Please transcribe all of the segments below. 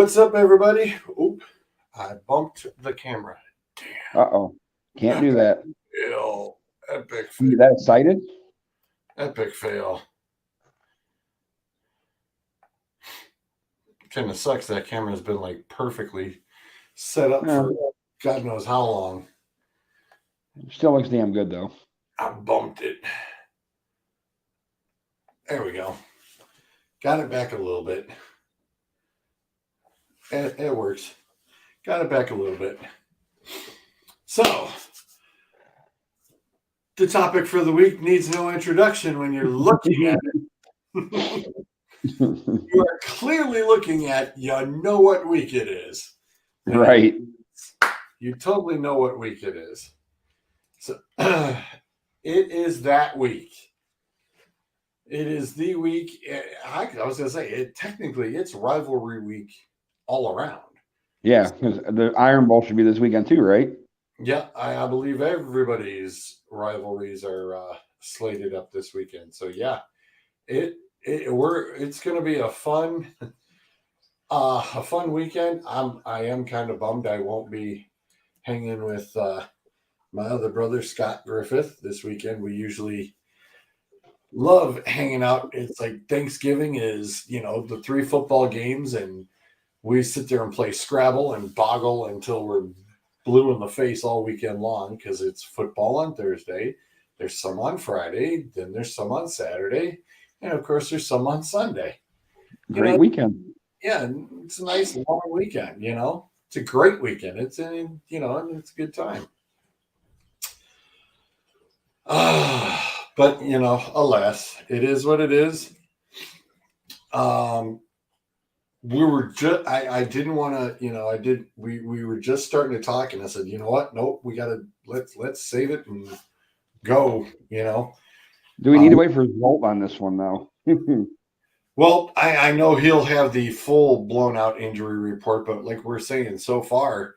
What's up, everybody? Oop, I bumped the camera. Damn. Uh-oh. Can't do that. Fail. Epic You fail. that excited? Epic fail. Kind of sucks that camera's been like perfectly set up for God knows how long. Still looks damn good, though. I bumped it. There we go. Got it back a little bit. It works. Got it back a little bit. So, the topic for the week needs no introduction when you're looking at it. You are clearly looking at, you know what week it is. Right. You totally know what week it is. So, it is that week. It is the week. I was going to say, technically, it's rivalry week all around. Yeah, because the Iron Bowl should be this weekend too, right? Yeah, I believe everybody's rivalries are slated up this weekend. So yeah, it's going to be a fun weekend. I am kind of bummed I won't be hanging with my other brother Scott Griffith this weekend. We usually love hanging out. It's like Thanksgiving is, the 3 football games, and we sit there and play Scrabble and boggle until we're blue in the face all weekend long, because it's football on Thursday, there's some on Friday, then there's some on Saturday, and of course there's some on Sunday. Great weekend. Yeah, it's a nice long weekend. It's a great weekend. It's and it's a good time. But alas, it is what it is. We were just, I didn't want to, we were just starting to talk, and I said, you know what? Nope, we got to, let's save it and go, Do we need to wait for Volt on this one now? Well, I know he'll have the full blown out injury report, but like we're saying so far,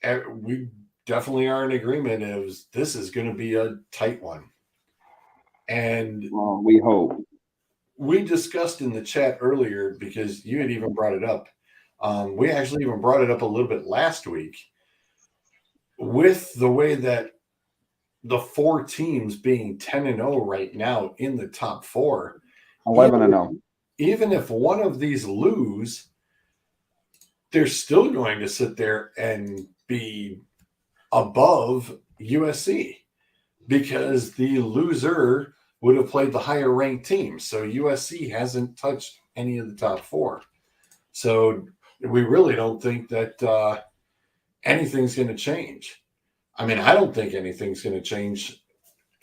we definitely are in agreement as this is going to be a tight one. And we hope. We discussed in the chat earlier, because you had even brought it up. We actually even brought it up a little bit last week, with the way that the 4 teams being 10-0 right now in the top 4, 11-0. Even if one of these lose, they're still going to sit there and be above USC, because the loser would have played the higher ranked team. So USC hasn't touched any of the top 4. So we really don't think that anything's going to change. I mean, I don't think anything's going to change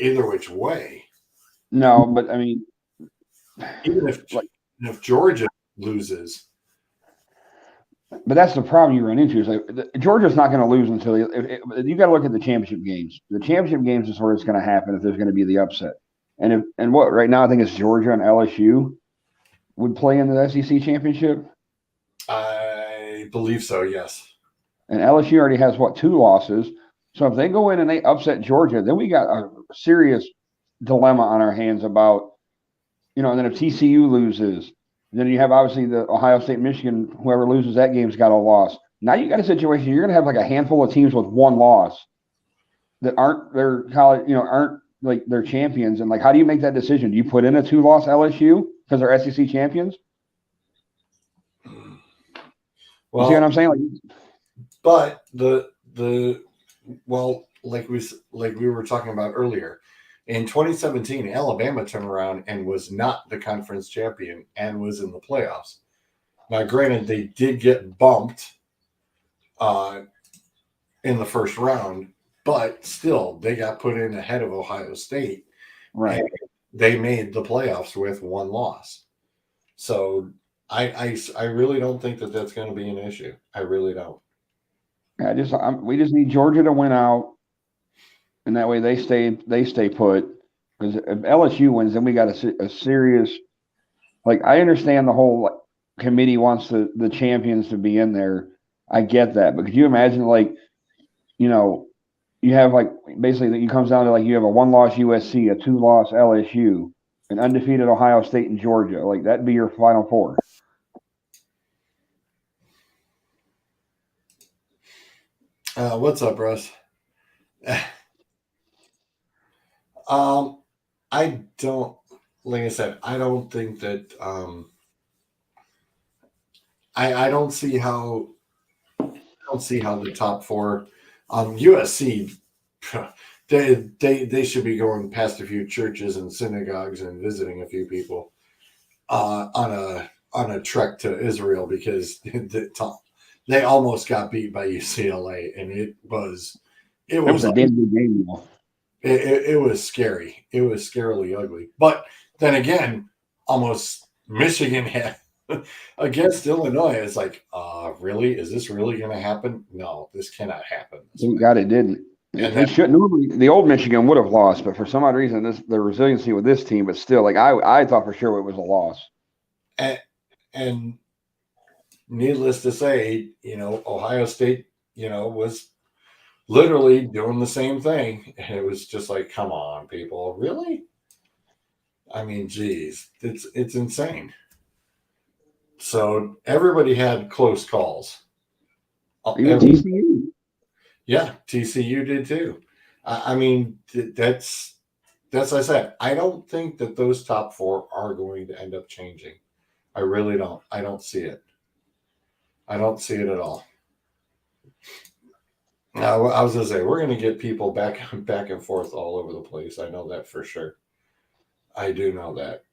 either which way. No, but I mean, even if Georgia loses. But that's the problem you run into. Is like Georgia's not going to lose until you got to look at the championship games. The championship games is where it's going to happen if there's going to be the upset. And what right now I think it's Georgia and LSU would play in the SEC championship. I believe so, yes. And LSU already has 2 losses. So if they go in and they upset Georgia, then we got a serious dilemma on our hands about, and then if TCU loses, then you have obviously the Ohio State, Michigan, whoever loses that game's got a loss. Now you got a situation you're going to have like a handful of teams with 1 loss that aren't their college, aren't like they're champions. And like, how do you make that decision? Do you put in a 2-loss LSU because they're SEC champions? Well, you see what I'm saying? But like we were talking about earlier, in 2017, Alabama turned around and was not the conference champion and was in the playoffs. Now, granted, they did get bumped in the first round, but still, they got put in ahead of Ohio State. Right. And they made the playoffs with 1 loss. So I really don't think that that's going to be an issue. I really don't. We just need Georgia to win out, and that way they stay put. Because if LSU wins, then we got a serious. Like, I understand the whole committee wants the champions to be in there. I get that, but could you imagine you have basically it comes down to you have a 1-loss USC, a 2-loss LSU, an undefeated Ohio State and Georgia. Like, that'd be your Final 4. What's up, Russ? um, I don't, like I said, I don't think that, I don't see how, the top four, USC, they should be going past a few churches and synagogues and visiting a few people, on a trek to Israel because they almost got beat by UCLA, and it It was was a damn good game, though. it was scary. It was scarily ugly. But then again, almost Michigan had against Illinois. It's like, really? Is this really going to happen? No, this cannot happen this Thank way. God it didn't. And They should normally. The old Michigan would have lost, but for some odd reason, the resiliency with this team, but still, like I thought for sure it was a loss. and needless to say, Ohio State, was literally doing the same thing. And it was just like, come on, people, really? I mean, geez, it's insane. So everybody had close calls. Even TCU. Yeah, TCU did too. I mean, that's as I said. I don't think that those top four are going to end up changing. I really don't. I don't see it. I don't see it at all. Now, I was going to say we're going to get people back and forth all over the place. I know that for sure. I do know that.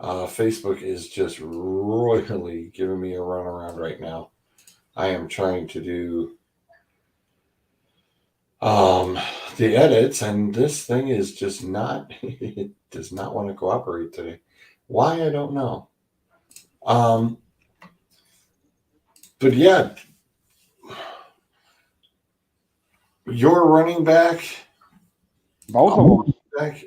Facebook is just royally giving me a runaround right now. I am trying to do the edits, and this thing is just not. It does not want to cooperate today. Why, I don't know. But yeah, your running back, Both of them. back,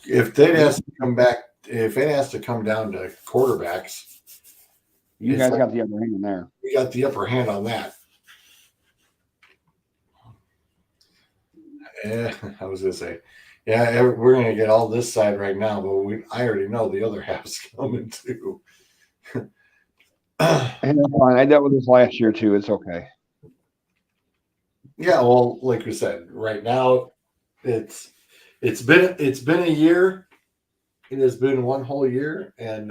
if it has to come back, if it has to come down to quarterbacks, You guys got the upper hand there. We got the upper hand on that. I was gonna say, yeah, we're gonna get all this side right now, but I already know the other half's coming too. And that's fine. I dealt with this last year too. It's okay. Yeah, well, like we said, right now it's been a year. It has been one whole year, and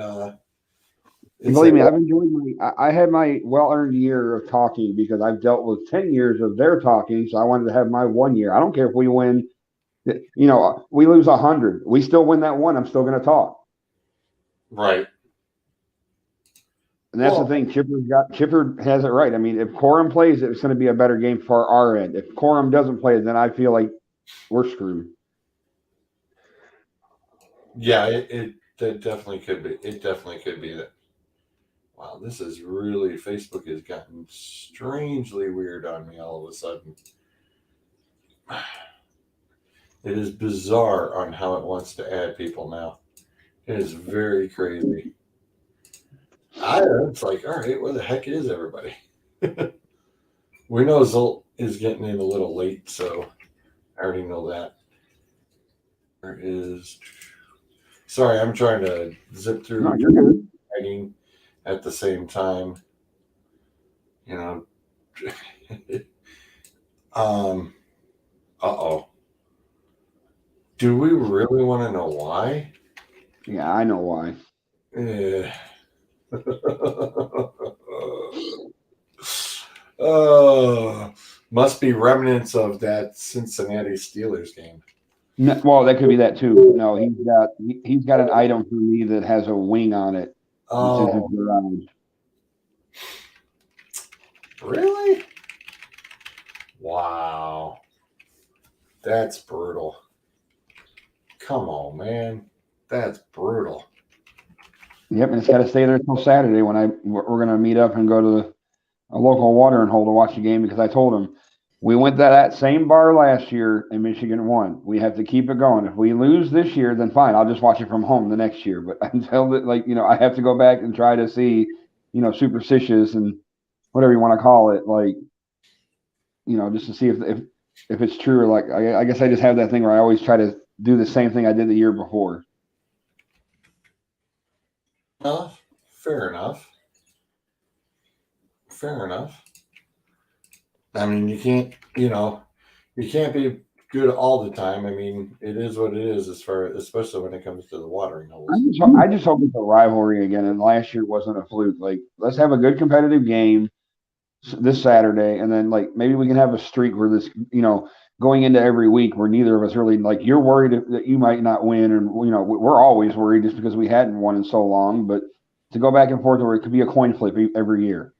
believe me, I've enjoyed I had my well-earned year of talking because I've dealt with 10 years of their talking, so I wanted to have my 1 year. I don't care if we win, we lose 100. We still win that one. I'm still going to talk. Right. And that's the thing. Chipper has it right. I mean, if Corum plays, it's going to be a better game for our end. If Corum doesn't play, then I feel like we're screwed. Yeah, it definitely could be. It definitely could be that. Wow, this is really, Facebook has gotten strangely weird on me all of a sudden. It is bizarre on how it wants to add people now. It is very crazy. It's like, all right, where the heck is everybody? We know Zolt is getting in a little late, so I already know that. There is. Sorry, I'm trying to zip through. No, you're good. Writing at the same time. Uh-oh. Do we really want to know why? Yeah, I know why. Must be remnants of that Cincinnati Steelers game. No, well, that could be that too. No, he's got an item for me that has a wing on it. Oh, it's in his garage. Really? Wow. That's brutal. Come on, man. That's brutal. Yep, and it's got to stay there until Saturday when we're going to meet up and go to a local watering hole to watch the game because I told him we went to that same bar last year and Michigan won. We have to keep it going. If we lose this year, then fine. I'll just watch it from home the next year. But until that, I have to go back and try to see, superstitious and whatever you want to call it, just to see if it's true or like I guess I just have that thing where I always try to do the same thing I did the year before. Fair enough. fair enough. I mean, you can't be good all the time. I mean, it is what it is especially when it comes to the watering holes. I just hope it's a rivalry again. And last year wasn't a fluke. Like, let's have a good competitive game this Saturday, and then like maybe we can have a streak where this, going into every week where neither of us really like. You're worried that you might not win, and we're always worried just because we hadn't won in so long. But to go back and forth, where it could be a coin flip every year.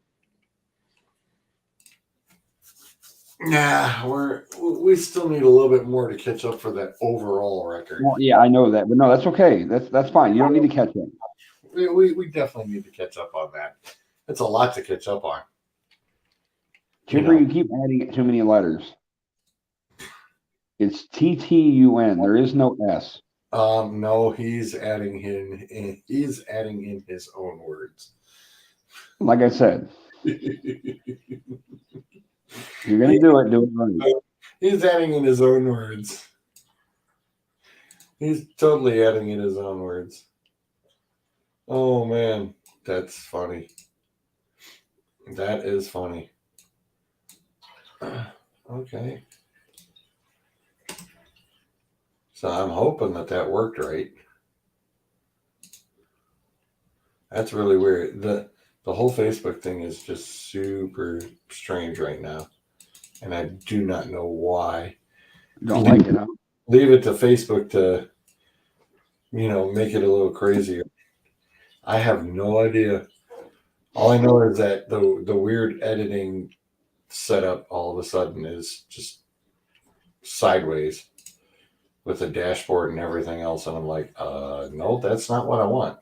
Yeah, we still need a little bit more to catch up for that overall record. Well, yeah, I know that, but no, that's okay. That's fine. You don't need to catch up. We definitely need to catch up on that. It's a lot to catch up on. Chipper, you keep adding too many letters. It's TTUN. There is no S. No, he's adding in his own words. Like I said, you're gonna do it right. He's adding in his own words. He's totally adding in his own words. Oh man, that's funny. That is funny. Okay. So I'm hoping that worked right. That's really weird. The whole Facebook thing is just super strange right now. And I do not know why. Don't like it, huh? Leave it to Facebook to, make it a little crazier. I have no idea. All I know is that the weird editing setup all of a sudden is just sideways with the dashboard and everything else. And I'm like, no, that's not what I want.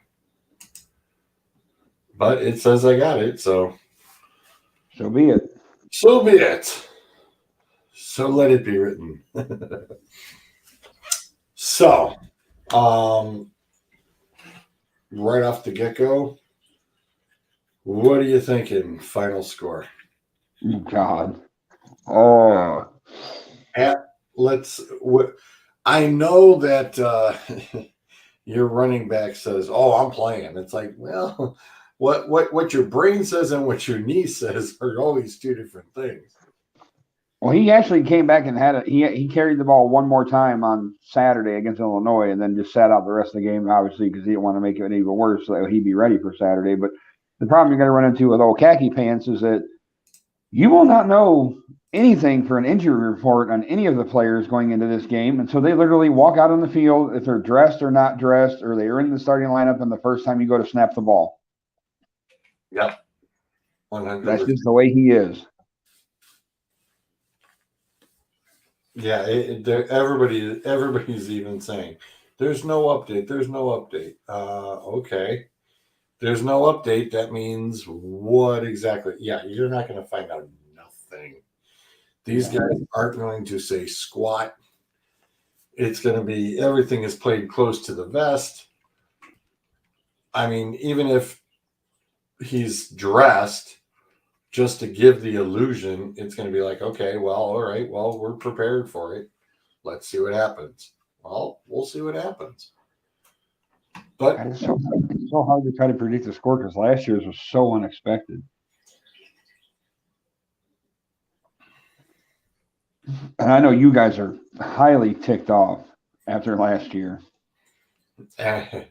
But it says I got it, so be it. So be it. So let it be written. So, right off the get-go, what are you thinking? Final score? God. Oh. I know that your running back says, "Oh, I'm playing." It's like, well, what your brain says and what your knee says are always two different things. Well, he actually came back and he carried the ball one more time on Saturday against Illinois, and then just sat out the rest of the game, obviously, because he didn't want to make it even worse, so that he'd be ready for Saturday. But the problem you're going to run into with old khaki pants is that you will not know anything for an injury report on any of the players going into this game, and so they literally walk out on the field if they're dressed or not dressed, or they are in the starting lineup, and the first time you go to snap the ball. Yep. 100%. That's just the way he is. Yeah, everybody's even saying, "There's no update. There's no update." Okay. There's no update. That means what exactly? Yeah, you're not going to find out nothing. These guys aren't going to say squat. It's going to be everything is played close to the vest. I mean, even if he's dressed, just to give the illusion, it's going to be like, okay, well, all right, well, we're prepared for it. Let's see what happens. Well, we'll see what happens. But it's so hard to try to predict the score because last year's was so unexpected. And I know you guys are highly ticked off after last year. And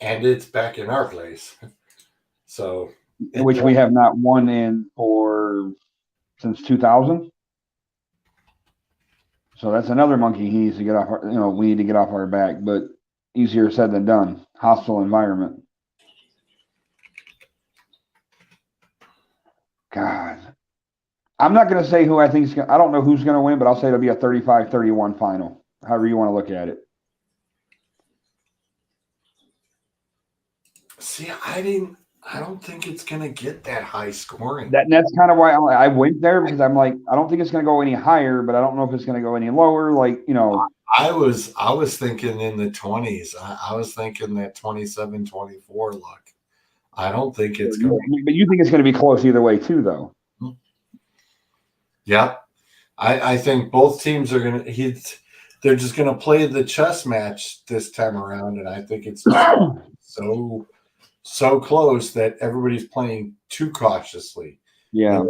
it's back in our place. So, which we have not won since 2000. So that's another monkey he needs to get off. We need to get off our back, but easier said than done. Hostile environment. God, I'm not going to say who I think is going. I don't know who's going to win, but I'll say it'll be a 35-31 final. However you want to look at it. See, I don't think it's going to get that high scoring. That's kind of why I went there, because I'm like, I don't think it's going to go any higher, but I don't know if it's going to go any lower. I was thinking in the 20s. I was thinking that 27-24 look. I don't think it's going to. But you think it's going to be close either way, too, though. Yeah. I think both teams are going to. They're just going to play the chess match this time around, and I think it's so close that everybody's playing too cautiously. Yeah.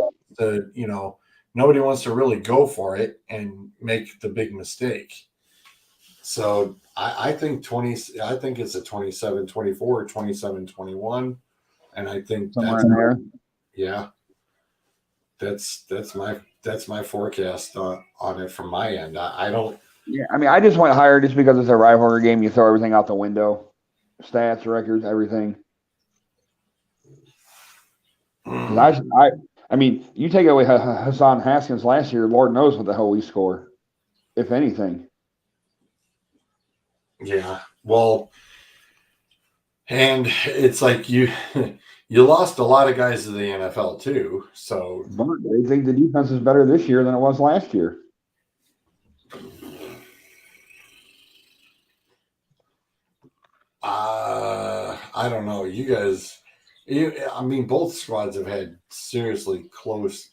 Nobody wants to really go for it and make the big mistake. So I think it's a 27-24 or 27-21. And I think Somewhere in there. Yeah. That's my forecast on it from my end. I don't. Yeah, I mean, I just went higher just because it's a rivalry game. You throw everything out the window, stats, records, everything. I mean, you take away Hassan Haskins last year, Lord knows what the hell we score, if anything. Yeah, well, and it's like you lost a lot of guys to the NFL too. So but I think the defense is better this year than it was last year. I don't know. You guys, I mean, both squads have had seriously close,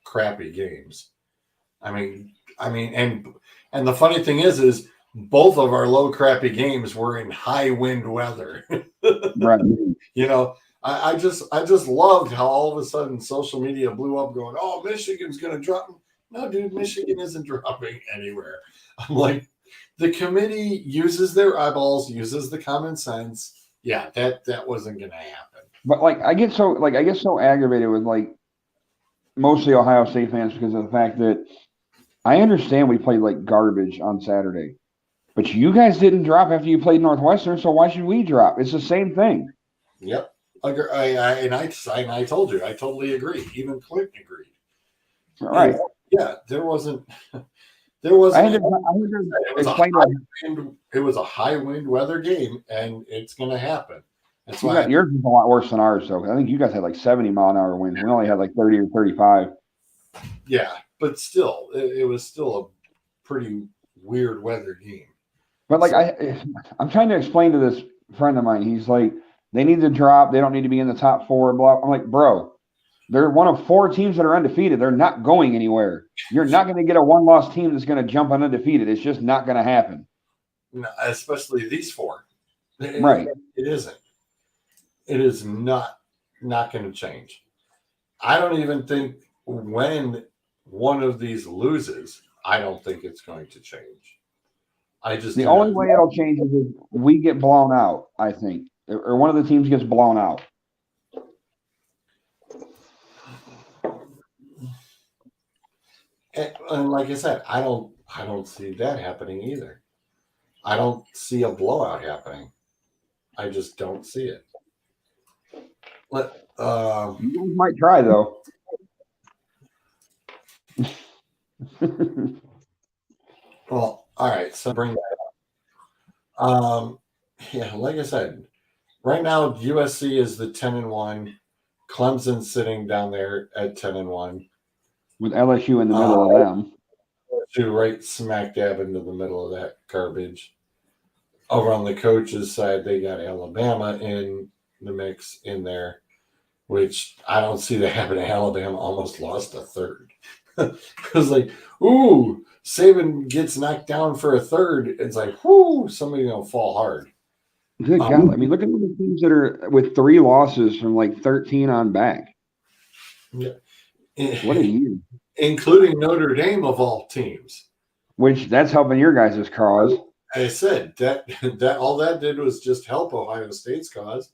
crappy games. I mean, and the funny thing is both of our low, crappy games were in high wind weather. Right. I just loved how all of a sudden social media blew up, going, "Oh, Michigan's going to drop." No, dude, Michigan isn't dropping anywhere. I'm like, the committee uses their eyeballs, uses the common sense. Yeah, that wasn't going to happen. But I get so aggravated with mostly Ohio State fans because of the fact that I understand we played like garbage on Saturday, but you guys didn't drop after you played Northwestern, so why should we drop? It's the same thing. Yep. I told you, I totally agree. Even Clinton agreed. All right. And, yeah, there wasn't. It was a high wind weather game, and it's going to happen. That's why yours is a lot worse than ours, though. I think you guys had like 70-mile-an-hour winds. We only had like 30 or 35. Yeah, but still, it was still a pretty weird weather game. But I'm trying to explain to this friend of mine. He's like, they need to drop. They don't need to be in the top 4. Blah. I'm like, bro, they're one of 4 teams that are undefeated. They're not going anywhere. You're not going to get a one-loss team that's going to jump on undefeated. It's just not going to happen. No, especially these 4. Right. It isn't. It is not going to change. I don't even think when one of these loses, I don't think it's going to change. The only way it'll change is if we get blown out, I think, or one of the teams gets blown out. And like I said, I don't see that happening either. I don't see a blowout happening. I just don't see it. You might try though. Well, all right. So bring that up. Yeah, like I said, right now USC is the 10-1. Clemson sitting down there at 10-1. With LSU in the middle of them. Right smack dab into the middle of that garbage. Over on the coaches' side, they got Alabama in the mix in there, which I don't see that happening. Alabama almost lost a third. It was like, ooh, Saban gets knocked down for a third. It's like, whoo, somebody's going to fall hard. Good God. I mean, look at the teams that are with 3 losses from like 13 on back. Yeah. What a year. Including Notre Dame of all teams. Which that's helping your guys' cause. I said that all that did was just help Ohio State's cause.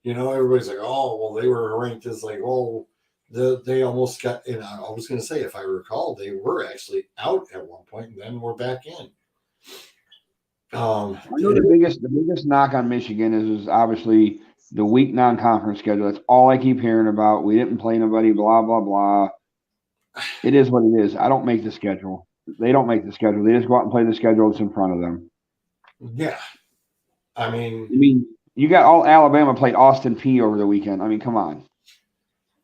Everybody's like, oh, well, they were ranked as like, oh, they almost got, and I was going to say, if I recall, they were actually out at one point, and then we're back in. I know the biggest knock on Michigan is obviously the weak non-conference schedule. That's all I keep hearing about. We didn't play nobody, blah, blah, blah. It is what it is. I don't make the schedule. They don't make the schedule. They just go out and play the schedule that's in front of them. Yeah. I mean, you got all Alabama played Austin Peay over the weekend. I mean, come on.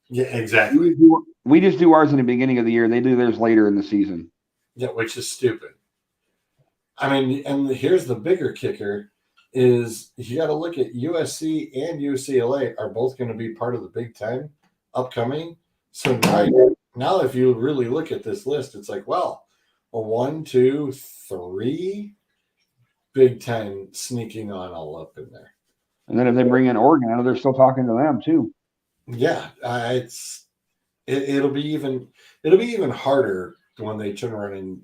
Yeah, exactly. We just do ours in the beginning of the year. They do theirs later in the season. Yeah, which is stupid. I mean, and here's the bigger kicker is you got to look at USC and UCLA are both going to be part of the Big Ten upcoming. So now if you really look at this list, it's like, well, 1, 2, 3 Big Ten sneaking on all up in there. And then if they bring in Oregon, I know they're still talking to them too. Yeah, it'll be even harder when they turn around and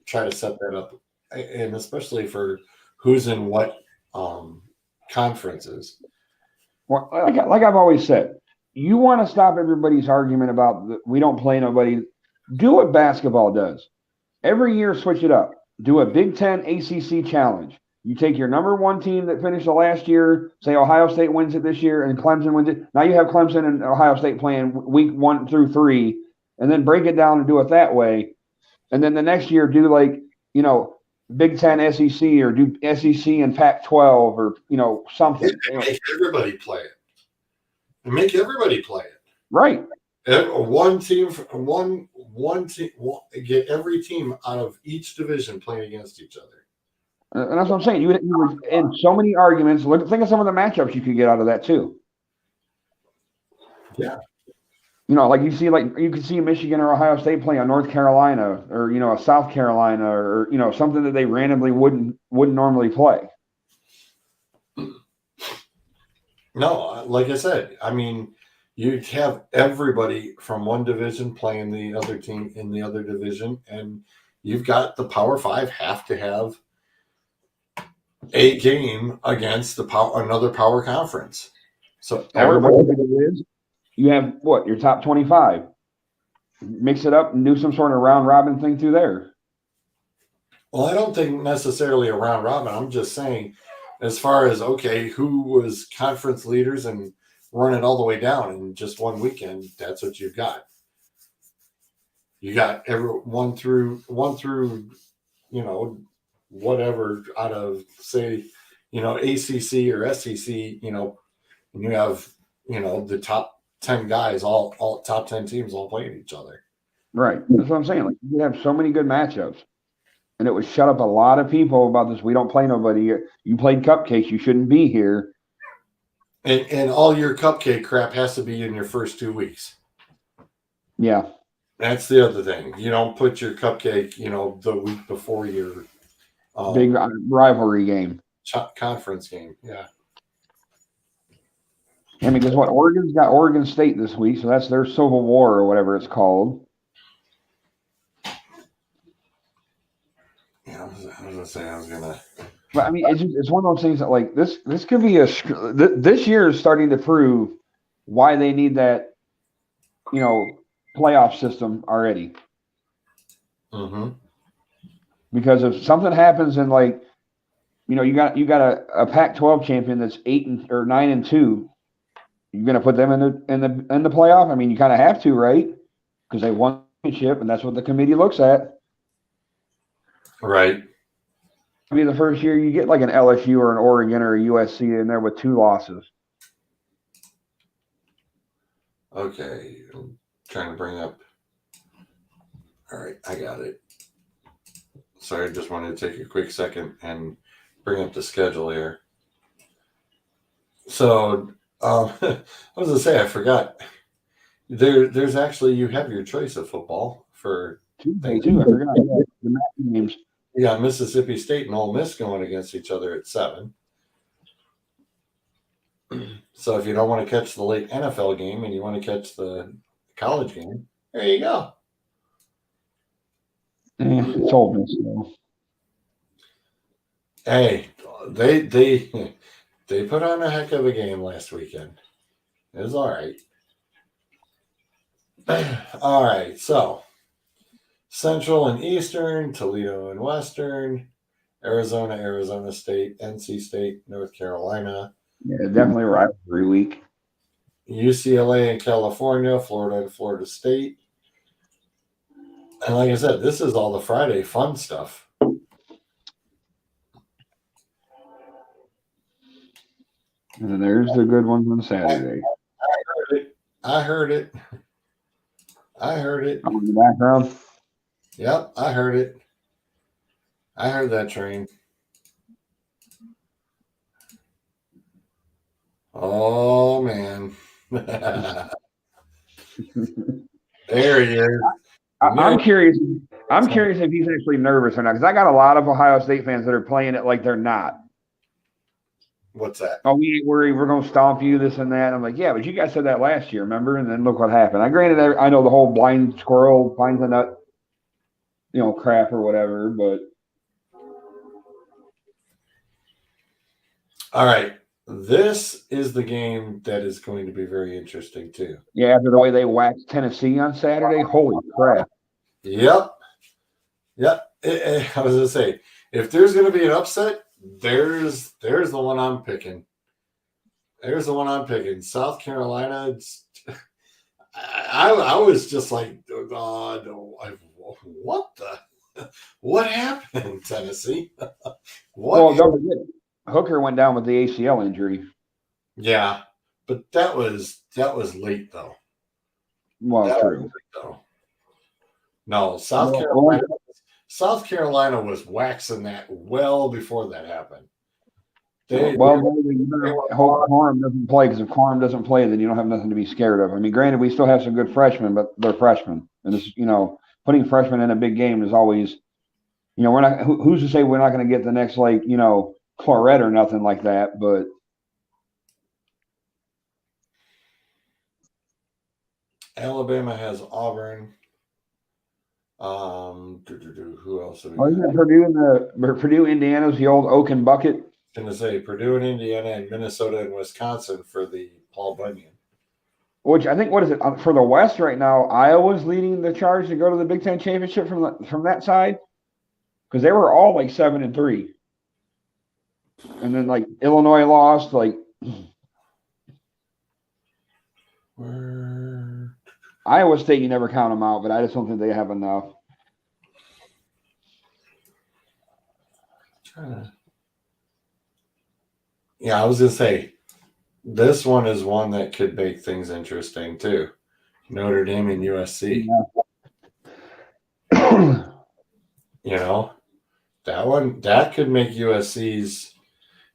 try to set that up, and especially for who's in what conferences. Well, like I've always said, you want to stop everybody's argument about we don't play nobody. Do what basketball does. Every year, switch it up. Do a Big Ten ACC challenge. You take your number one team that finished the last year, say Ohio State wins it this year, and Clemson wins it. Now you have Clemson and Ohio State playing week 1 through 3, and then break it down and do it that way. And then the next year, do Big Ten SEC, or do SEC and Pac-12, or something. Make everybody play it. Make everybody play it. Right. One team, get every team out of each division playing against each other. And that's what I'm saying. You would end so many arguments. Think of some of the matchups you could get out of that too. Yeah. You could see Michigan or Ohio State playing a North Carolina, or a South Carolina, or something that they randomly wouldn't normally play. No, like I said, I mean, you'd have everybody from one division playing the other team in the other division, and you've got the Power Five have to have a game against another power conference. So you have your top 25. Mix it up and do some sort of round robin thing through there. Well, I don't think necessarily a round robin. I'm just saying, as far as who was conference leaders and run it all the way down in just one weekend, that's what you've got. You got one through whatever out of, say, ACC or SEC, and you have the top 10 guys, all top 10 teams all playing each other. Right. That's what I'm saying. Like, you have so many good matchups, and it would shut up a lot of people about this. We don't play nobody. You played cupcakes. You shouldn't be here. And all your cupcake crap has to be in your first 2 weeks. Yeah. That's the other thing. You don't put your cupcake, the week before your big rivalry game. Conference game. Yeah. I mean, guess what? Oregon's got Oregon State this week, so that's their Civil War or whatever it's called. Yeah, I was gonna. But I mean, it's one of those things that, like, this could be this year is starting to prove why they need that, playoff system already. Mm-hmm. Because if something happens and, like, you got a Pac-12 champion that's 9-2, you're gonna put them in the playoff. I mean, you kind of have to, right? Because they won the championship, and that's what the committee looks at. Right. Be the first year you get like an LSU or an Oregon or a USC in there with 2 losses. Okay, I'm trying to bring up. All right, I got it. Sorry, I just wanted to take a quick second and bring up the schedule here. So, I was gonna say, I forgot. There's actually, you have your choice of football for Tuesday too. I forgot the match games. You got Mississippi State and Ole Miss going against each other at 7. So if you don't want to catch the late NFL game and you want to catch the college game, there you go. It's Ole Miss though. Hey, they put on a heck of a game last weekend. It was all right. All right, so Central and Eastern, Toledo and Western, Arizona State, NC State, North Carolina. Yeah, definitely rivalry week. UCLA and California, Florida and Florida State. And like I said, this is all the Friday fun stuff. And then there's the good ones on Saturday. I heard it. On the background. Yep, I heard it. I heard that train. Oh, man. There he is. I'm curious. I'm curious if he's actually nervous or not, because I got a lot of Ohio State fans that are playing it like they're not. What's that? Oh, we ain't worried. We're going to stomp you, this and that. I'm like, yeah, but you guys said that last year, remember? And then look what happened. I granted, I know the whole blind squirrel finds a nut, crap or whatever, but. All right. This is the game that is going to be very interesting, too. Yeah, after the way they waxed Tennessee on Saturday, holy crap. Yep. I was going to say, if there's going to be an upset, there's the one I'm picking. There's the one I'm picking. South Carolina. I was just like, what happened, Tennessee? Well, don't forget, Hooker went down with the ACL injury. Yeah, but that was late though. Well, true. No, South Carolina was waxing that well before that happened. You hope Corum doesn't play, because if Corum doesn't play, then you don't have nothing to be scared of. I mean, granted, we still have some good freshmen, but they're freshmen, and this, putting freshmen in a big game is always, we're not. Who's to say we're not going to get the next Claret or nothing like that? But Alabama has Auburn. Who else? Isn't it Purdue, Indiana's the old Oak and Bucket? Going to say Purdue and Indiana and Minnesota and Wisconsin for the Paul Bunyan. Which I think, what is it for the West right now? Iowa's leading the charge to go to the Big Ten championship from that side, because they were all like 7-3, and then Illinois lost. Iowa State, you never count them out, but I just don't think they have enough. Yeah, I was going to say, this one is one that could make things interesting too. Notre Dame and USC. Yeah. That could make USC's.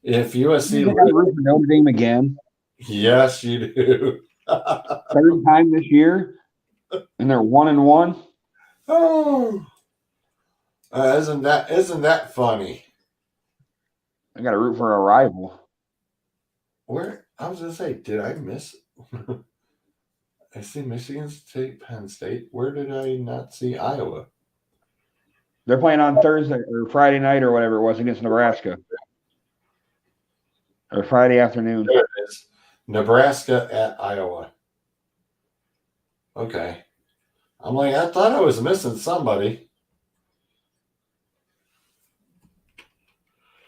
If USC root for Notre Dame again. Yes, you do. Third time this year, and they're 1-1. Oh, isn't that funny? I got to root for a rival. Where I was gonna say, did I miss? I see Michigan State, Penn State. Where did I not see Iowa? They're playing on Thursday or Friday night or whatever it was against Nebraska, or Friday afternoon. There it is. Nebraska at Iowa. Okay, I'm like, I thought I was missing somebody.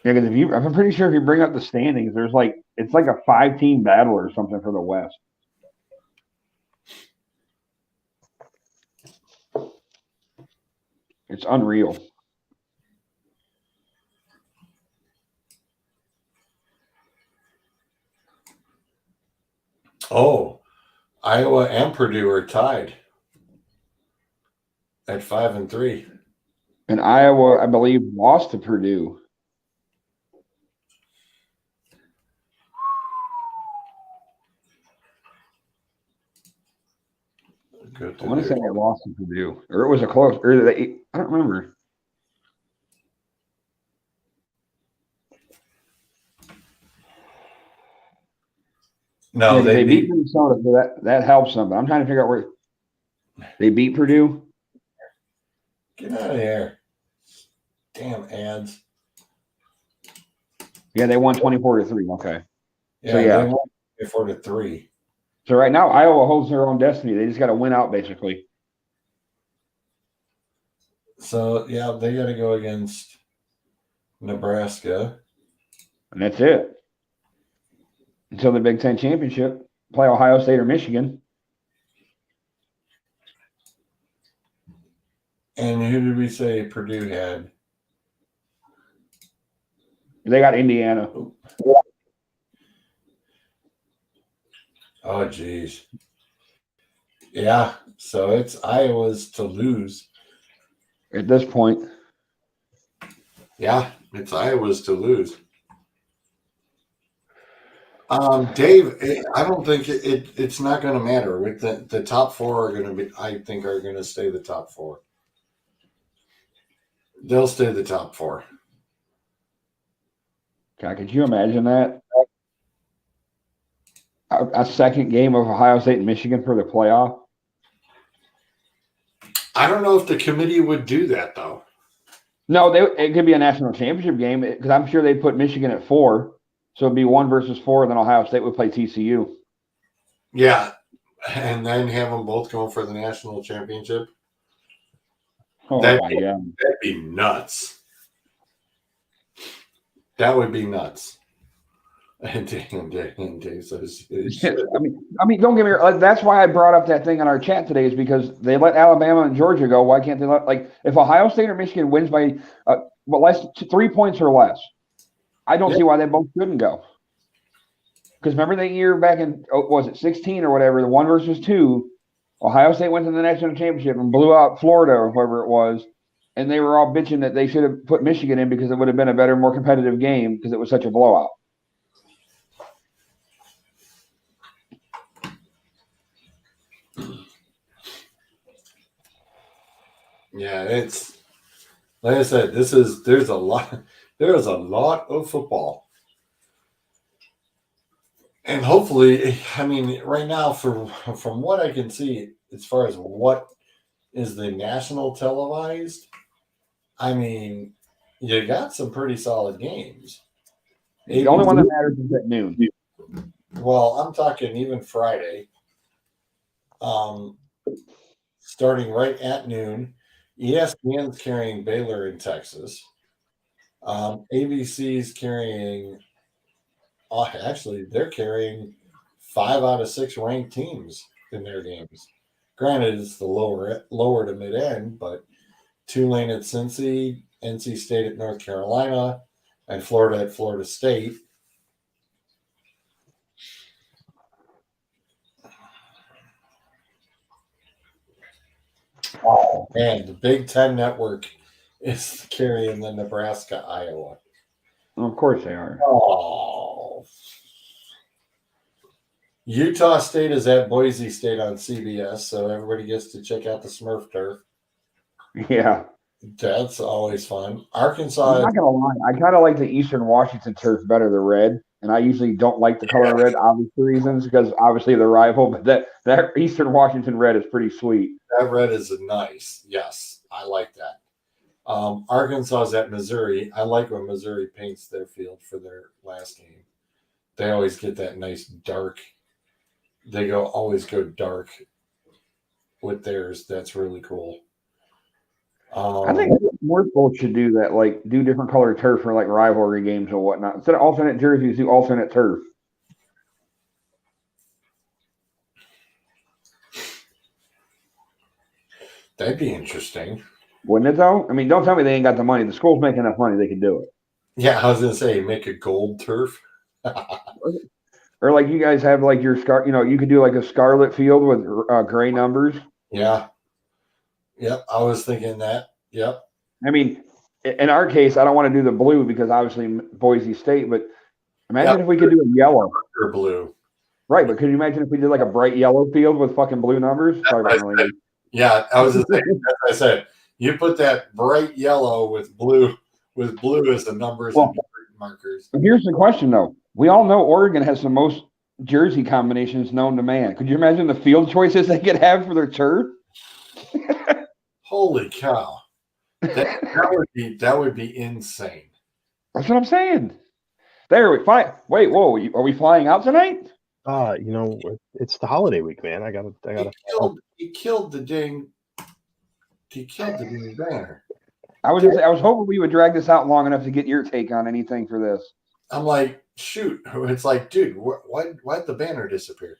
Yeah, because I'm pretty sure if you bring up the standings, there's it's like a 5-team battle or something for the West. It's unreal. Oh, Iowa and Purdue are tied at 5-3. And Iowa, I believe, lost to Purdue. I want to say they lost to Purdue, or it was a close, or I don't remember. No, yeah, they beat Minnesota, so that helps them. But I'm trying to figure out where they beat Purdue. Get out of here! Damn ads. Yeah, they won 24-3. Okay. Yeah, so, they won 24-3. So right now, Iowa holds their own destiny. They just got to win out, basically. So, yeah, they got to go against Nebraska. And that's it. Until the Big Ten championship, play Ohio State or Michigan. And who did we say Purdue had? They got Indiana. Oh, geez. Yeah, so it's Iowa's to lose. At this point. Yeah, it's Iowa's to lose. Dave, I don't think it's not going to matter. With the top four are going to be, I think, are going to stay the top four. They'll stay the top four. God, could you imagine that? A second game of Ohio State and Michigan for the playoff? I don't know if the committee would do that, though. No, it could be a national championship game because I'm sure they'd put Michigan at 4. So it'd be 1 versus 4, and then Ohio State would play TCU. Yeah, and then have them both go for the national championship. Oh, my God. That'd be nuts. That would be nuts. And Dave says, I mean, don't get me wrong. That's why I brought up that thing on our chat today, is because they let Alabama and Georgia go. Why can't they let, like, if Ohio State or Michigan wins by less 3 points or less, I don't see why they both couldn't go. Because remember that year back in, was it 16 or whatever, the 1 versus 2, Ohio State went to the national championship and blew out Florida or whoever it was, and they were all bitching that they should have put Michigan in because it would have been a better, more competitive game because it was such a blowout. Yeah, it's like I said, there's a lot of football. And hopefully, I mean, right now, from what I can see, as far as what is the national televised, I mean, you got some pretty solid games. The only one that matters is at noon. Well, I'm talking even Friday. Starting right at noon. ESPN's carrying Baylor in Texas. ABC's carrying. Actually, they're carrying 5 out of 6 ranked teams in their games. Granted, it's the lower to mid end, but Tulane at Cincy, NC State at North Carolina, and Florida at Florida State. Oh, man, the Big Ten Network is carrying the Nebraska, Iowa. Of course they are. Oh. Utah State is at Boise State on CBS, so everybody gets to check out the Smurf turf. Yeah. That's always fun. Arkansas. I'm not gonna lie, I kind of like the Eastern Washington turf better than red, and I usually don't like the color red, obvious reasons, because obviously they're rival. But that Eastern Washington red is pretty sweet. That red is nice. Yes, I like that. Arkansas is at Missouri. I like when Missouri paints their field for their last game. They always get that nice dark. They always go dark with theirs. That's really cool. I think more folks should do that, like do different color turf for like rivalry games and whatnot. Instead of alternate jerseys, do alternate turf. That'd be interesting. Wouldn't it though? I mean, don't tell me they ain't got the money. The school's making enough money, they can do it. Yeah, I was gonna say make a gold turf. Or like you guys have like your you could do like a scarlet field with gray numbers. Yeah. Yep, I was thinking that. Yep. I mean, in our case, I don't want to do the blue because obviously Boise State, but imagine if we could do a yellow. Or blue. Right, but could you imagine if we did like a bright yellow field with fucking blue numbers? Yeah, I was just saying, as I said, you put that bright yellow with blue as the numbers and markers. Here's the question though. We all know Oregon has the most jersey combinations known to man. Could you imagine the field choices they could have for their turf? Holy cow. That would be insane. That's what I'm saying. There we fly. Wait, whoa, are we flying out tonight? It's the holiday week, man. I gotta. He killed the dang banner. I was hoping we would drag this out long enough to get your take on anything for this. I'm like, shoot. It's like, dude, why'd the banner disappear?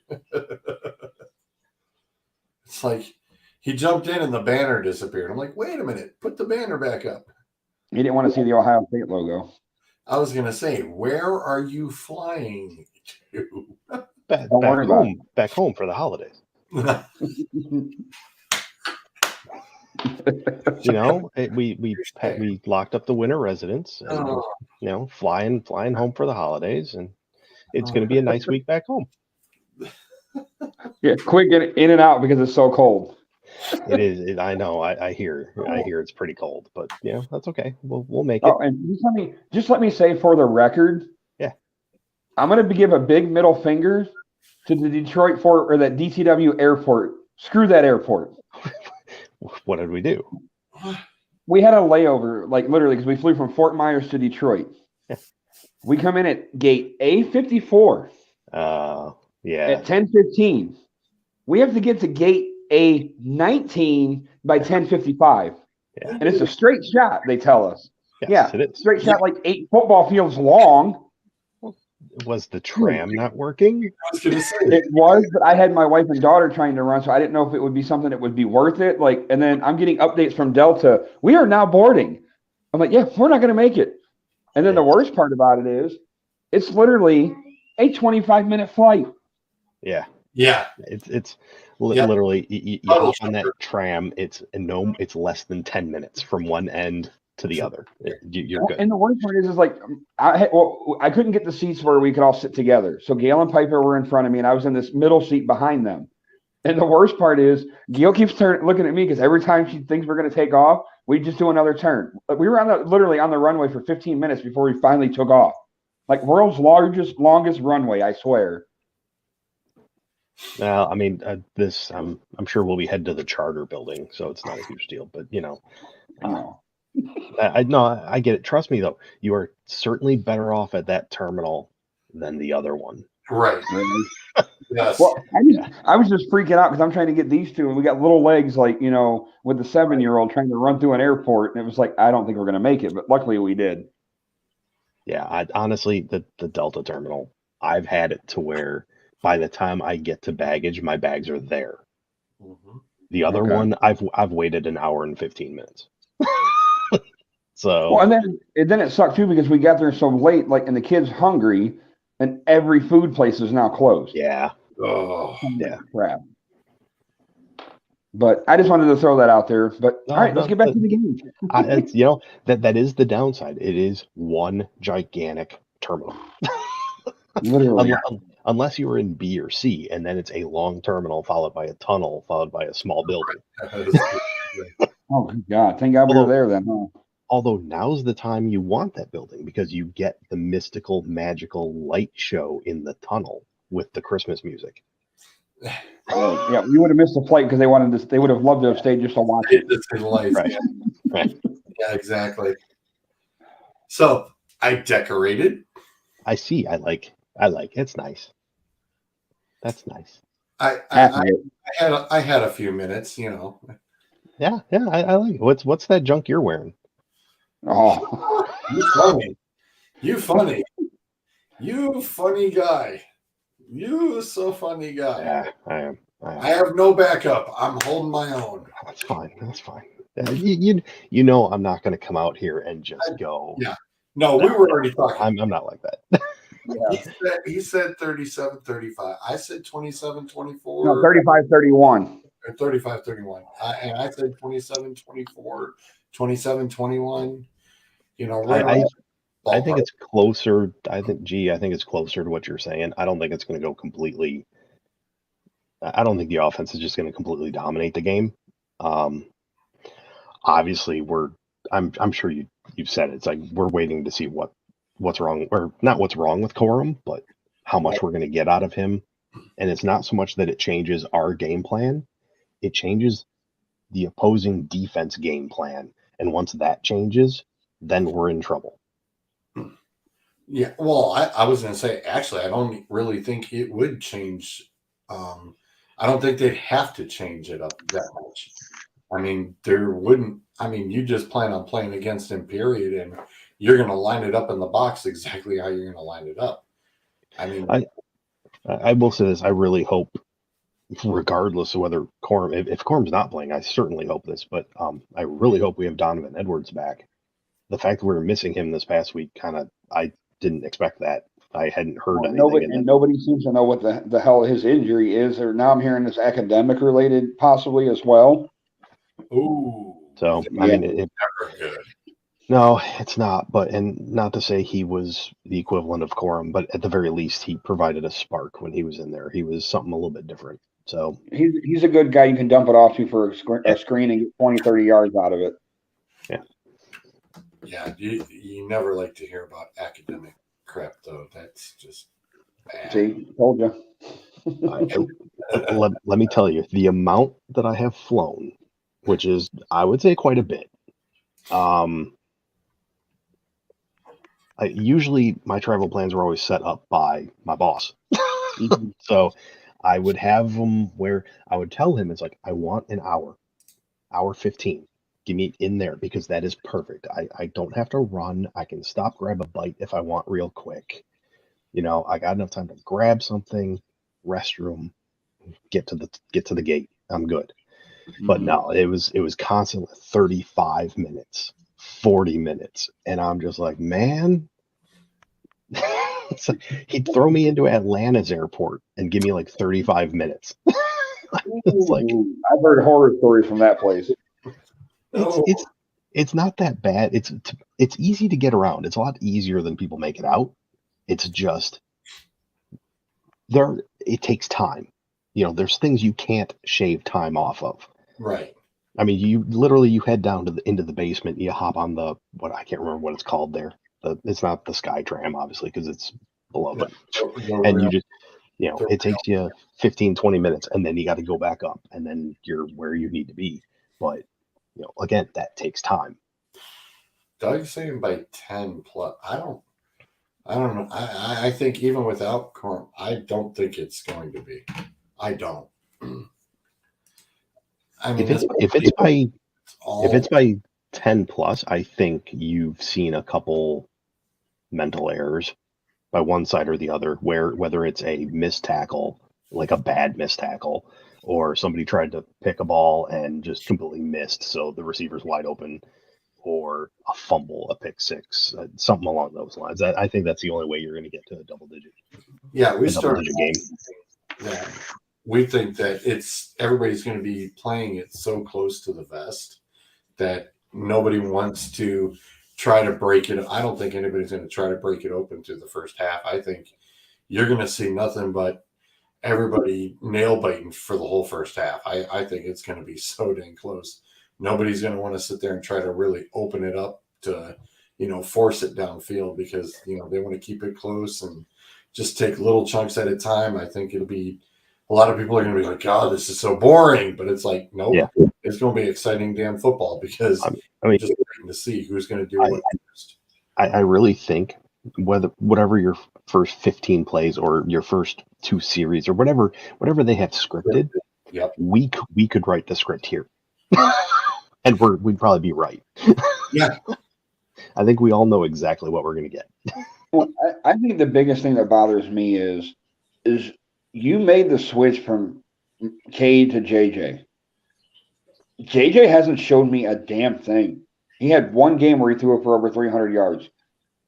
It's like he jumped in and the banner disappeared. I'm like, wait a minute, put the banner back up. He didn't want to see the Ohio State logo. I was gonna say, where are you flying to? Back home for the holidays. We locked up the winter residence, and, flying home for the holidays, and it's going to be a nice week back home. Yeah, quick get in and out because it's so cold. It is. I know. I hear. I hear it's pretty cold, but yeah, that's okay. We'll make it. Oh, and just let me say for the record, Yeah. I'm going to give a big middle finger to the Detroit Fort or that DTW airport. Screw that airport. What did we do? We had a layover, like literally, because we flew from Fort Myers to Detroit. Yeah. We come in at gate A54 Yeah. at 10:15. We have to get to gate A19 by 10:55. Yeah. And it's a straight shot, they tell us. Yes, it is. Straight shot, like 8 football fields long. Was the tram not working? I was going to say. It was, but I had my wife and daughter trying to run, so I didn't know if it would be something that would be worth it. Like, and then I'm getting updates from Delta. We are now boarding. I'm like, yeah, we're not going to make it. And then the worst part about it is, it's literally a 25-minute flight. Yeah. Yeah. It's literally you hop on that tram. It's less than 10 minutes from one end to the other. You're good. And the worst part is like I couldn't get the seats where we could all sit together. So Gail and Piper were in front of me, and I was in this middle seat behind them. And the worst part is Gail keeps looking at me because every time she thinks we're going to take off, we just do another turn. We were literally on the runway for 15 minutes before we finally took off. Like world's longest runway, I swear. Well, I mean, I'm sure we'll be headed to the charter building, so it's not a huge deal. But I get it. Trust me, though, you are certainly better off at that terminal than the other one. Right. Yes. Well, I was just freaking out because I'm trying to get these two, and we got little legs, like with the 7-year-old trying to run through an airport, and it was like I don't think we're going to make it, but luckily we did. Yeah, honestly, the Delta terminal, I've had it to where by the time I get to baggage, my bags are there. Mm-hmm. The other one, I've waited an hour and 15 minutes. So. Well, and then it sucked too because we got there so late, like, and the kids hungry, and every food place is now closed. Yeah. Oh. Yeah. Crap. But I just wanted to throw that out there. But all right, let's get back to the game. That is the downside. It is one gigantic terminal. Literally. Unless you were in B or C, and then it's a long terminal followed by a tunnel followed by a small building. Oh God! Thank God we were there then. Huh? Although now's the time you want that building because you get the mystical, magical light show in the tunnel with the Christmas music. Yeah, we would have missed the flight because they would have loved to have stayed just to watch it. In life, right. Yeah. Right. Yeah, exactly. So I decorated. I see. I like. It's nice. That's nice. I had a few minutes, Yeah. I like it. What's that junk you're wearing? Oh, you funny guy. You so funny guy. Yeah, I am. I have no backup. I'm holding my own. That's fine. You know I'm not going to come out here and just go. Yeah. No, we were already talking. I'm not like that. Yeah. He said 37, 35. I said 27, 24. no, 35, 31. Or 35, 31. And I said 27, 24, 27, 21. Right I think it's closer. I think it's closer to what you're saying. I don't think it's going to go completely. I don't think the offense is just going to completely dominate the game. Obviously, I'm sure you've said it. It's like we're waiting to see what's wrong, or not what's wrong with Corum, but how much we're going to get out of him. And it's not so much that it changes our game plan; it changes the opposing defense game plan. And once that changes, then we're in trouble. Yeah, well, I was going to say, actually, I don't really think it would change. I don't think they'd have to change it up that much. I mean, there wouldn't. I mean, you just plan on playing against him, period, and you're going to line it up in the box exactly how you're going to line it up. I mean, I will say this. I really hope, regardless of whether Corum, if Corum's not playing, I certainly hope this, but I really hope we have Donovan Edwards back. The fact that we were missing him this past week, I didn't expect that. I hadn't heard anything. Nobody seems to know what the hell his injury is. Or now I'm hearing it's academic related, possibly as well. Ooh. So yeah. I mean, Never good. No, it's not. But and not to say he was the equivalent of Corum, but at the very least, he provided a spark when he was in there. He was something a little bit different. So he's a good guy you can dump it off to for a screen and get 20, 30 yards out of it. Yeah, you never like to hear about academic crap, though. That's just bad. See, told you. let me tell you, the amount that I have flown, which is, I would say, quite a bit. Usually my travel plans were always set up by my boss. So I would have them where I would tell him, it's like, I want an hour 15. Give me in there, because that is perfect. I don't have to run. I can stop, grab a bite if I want real quick. I got enough time to grab something, restroom, get to the gate. I'm good. But no, it was constantly 35 minutes, 40 minutes. And I'm just like, man, like, he'd throw me into Atlanta's airport and give me like 35 minutes. It's like, I've heard horror stories from that place. It's not that bad. It's easy to get around. It's a lot easier than people make it out. It's just it takes time. There's things you can't shave time off of. Right. I mean, you head down into the basement, you hop on I can't remember what it's called there. It's not the Sky Tram, obviously, because it's below it. And you just, it takes you 15, 20 minutes, and then you got to go back up, and then you're where you need to be. But, again, that takes time. Doug's saying by 10 plus. I don't know. I think even without Corm, I don't think it's going to be. I don't. I mean, if it's by 10 plus, I think you've seen a couple mental errors by one side or the other, whether it's a missed tackle, like a bad missed tackle, or somebody tried to pick a ball and just completely missed, so the receiver's wide open, or a fumble, a pick six, something along those lines. I think that's the only way you're going to get to a double digit. Yeah, we started a game. Yeah, we think that everybody's going to be playing it so close to the vest that nobody wants to try to break it. I don't think anybody's going to try to break it open through the first half. I think you're going to see nothing but everybody nail biting for the whole first half. I think it's going to be so dang close. Nobody's going to want to sit there and try to really open it up to, force it downfield, because, they want to keep it close and just take little chunks at a time. I think it'll be, a lot of people are going to be like, God, this is so boring. But it's like, nope, It's going to be exciting damn football, because just waiting to see who's going to do what first. I really think whatever your first 15 plays or your first 2 series or whatever they have scripted, we could write the script here. And we'd probably be right. Yeah. I think we all know exactly what we're going to get. Well, I think the biggest thing that bothers me is you made the switch from Cade to JJ. JJ hasn't shown me a damn thing. He had one game where he threw it for over 300 yards.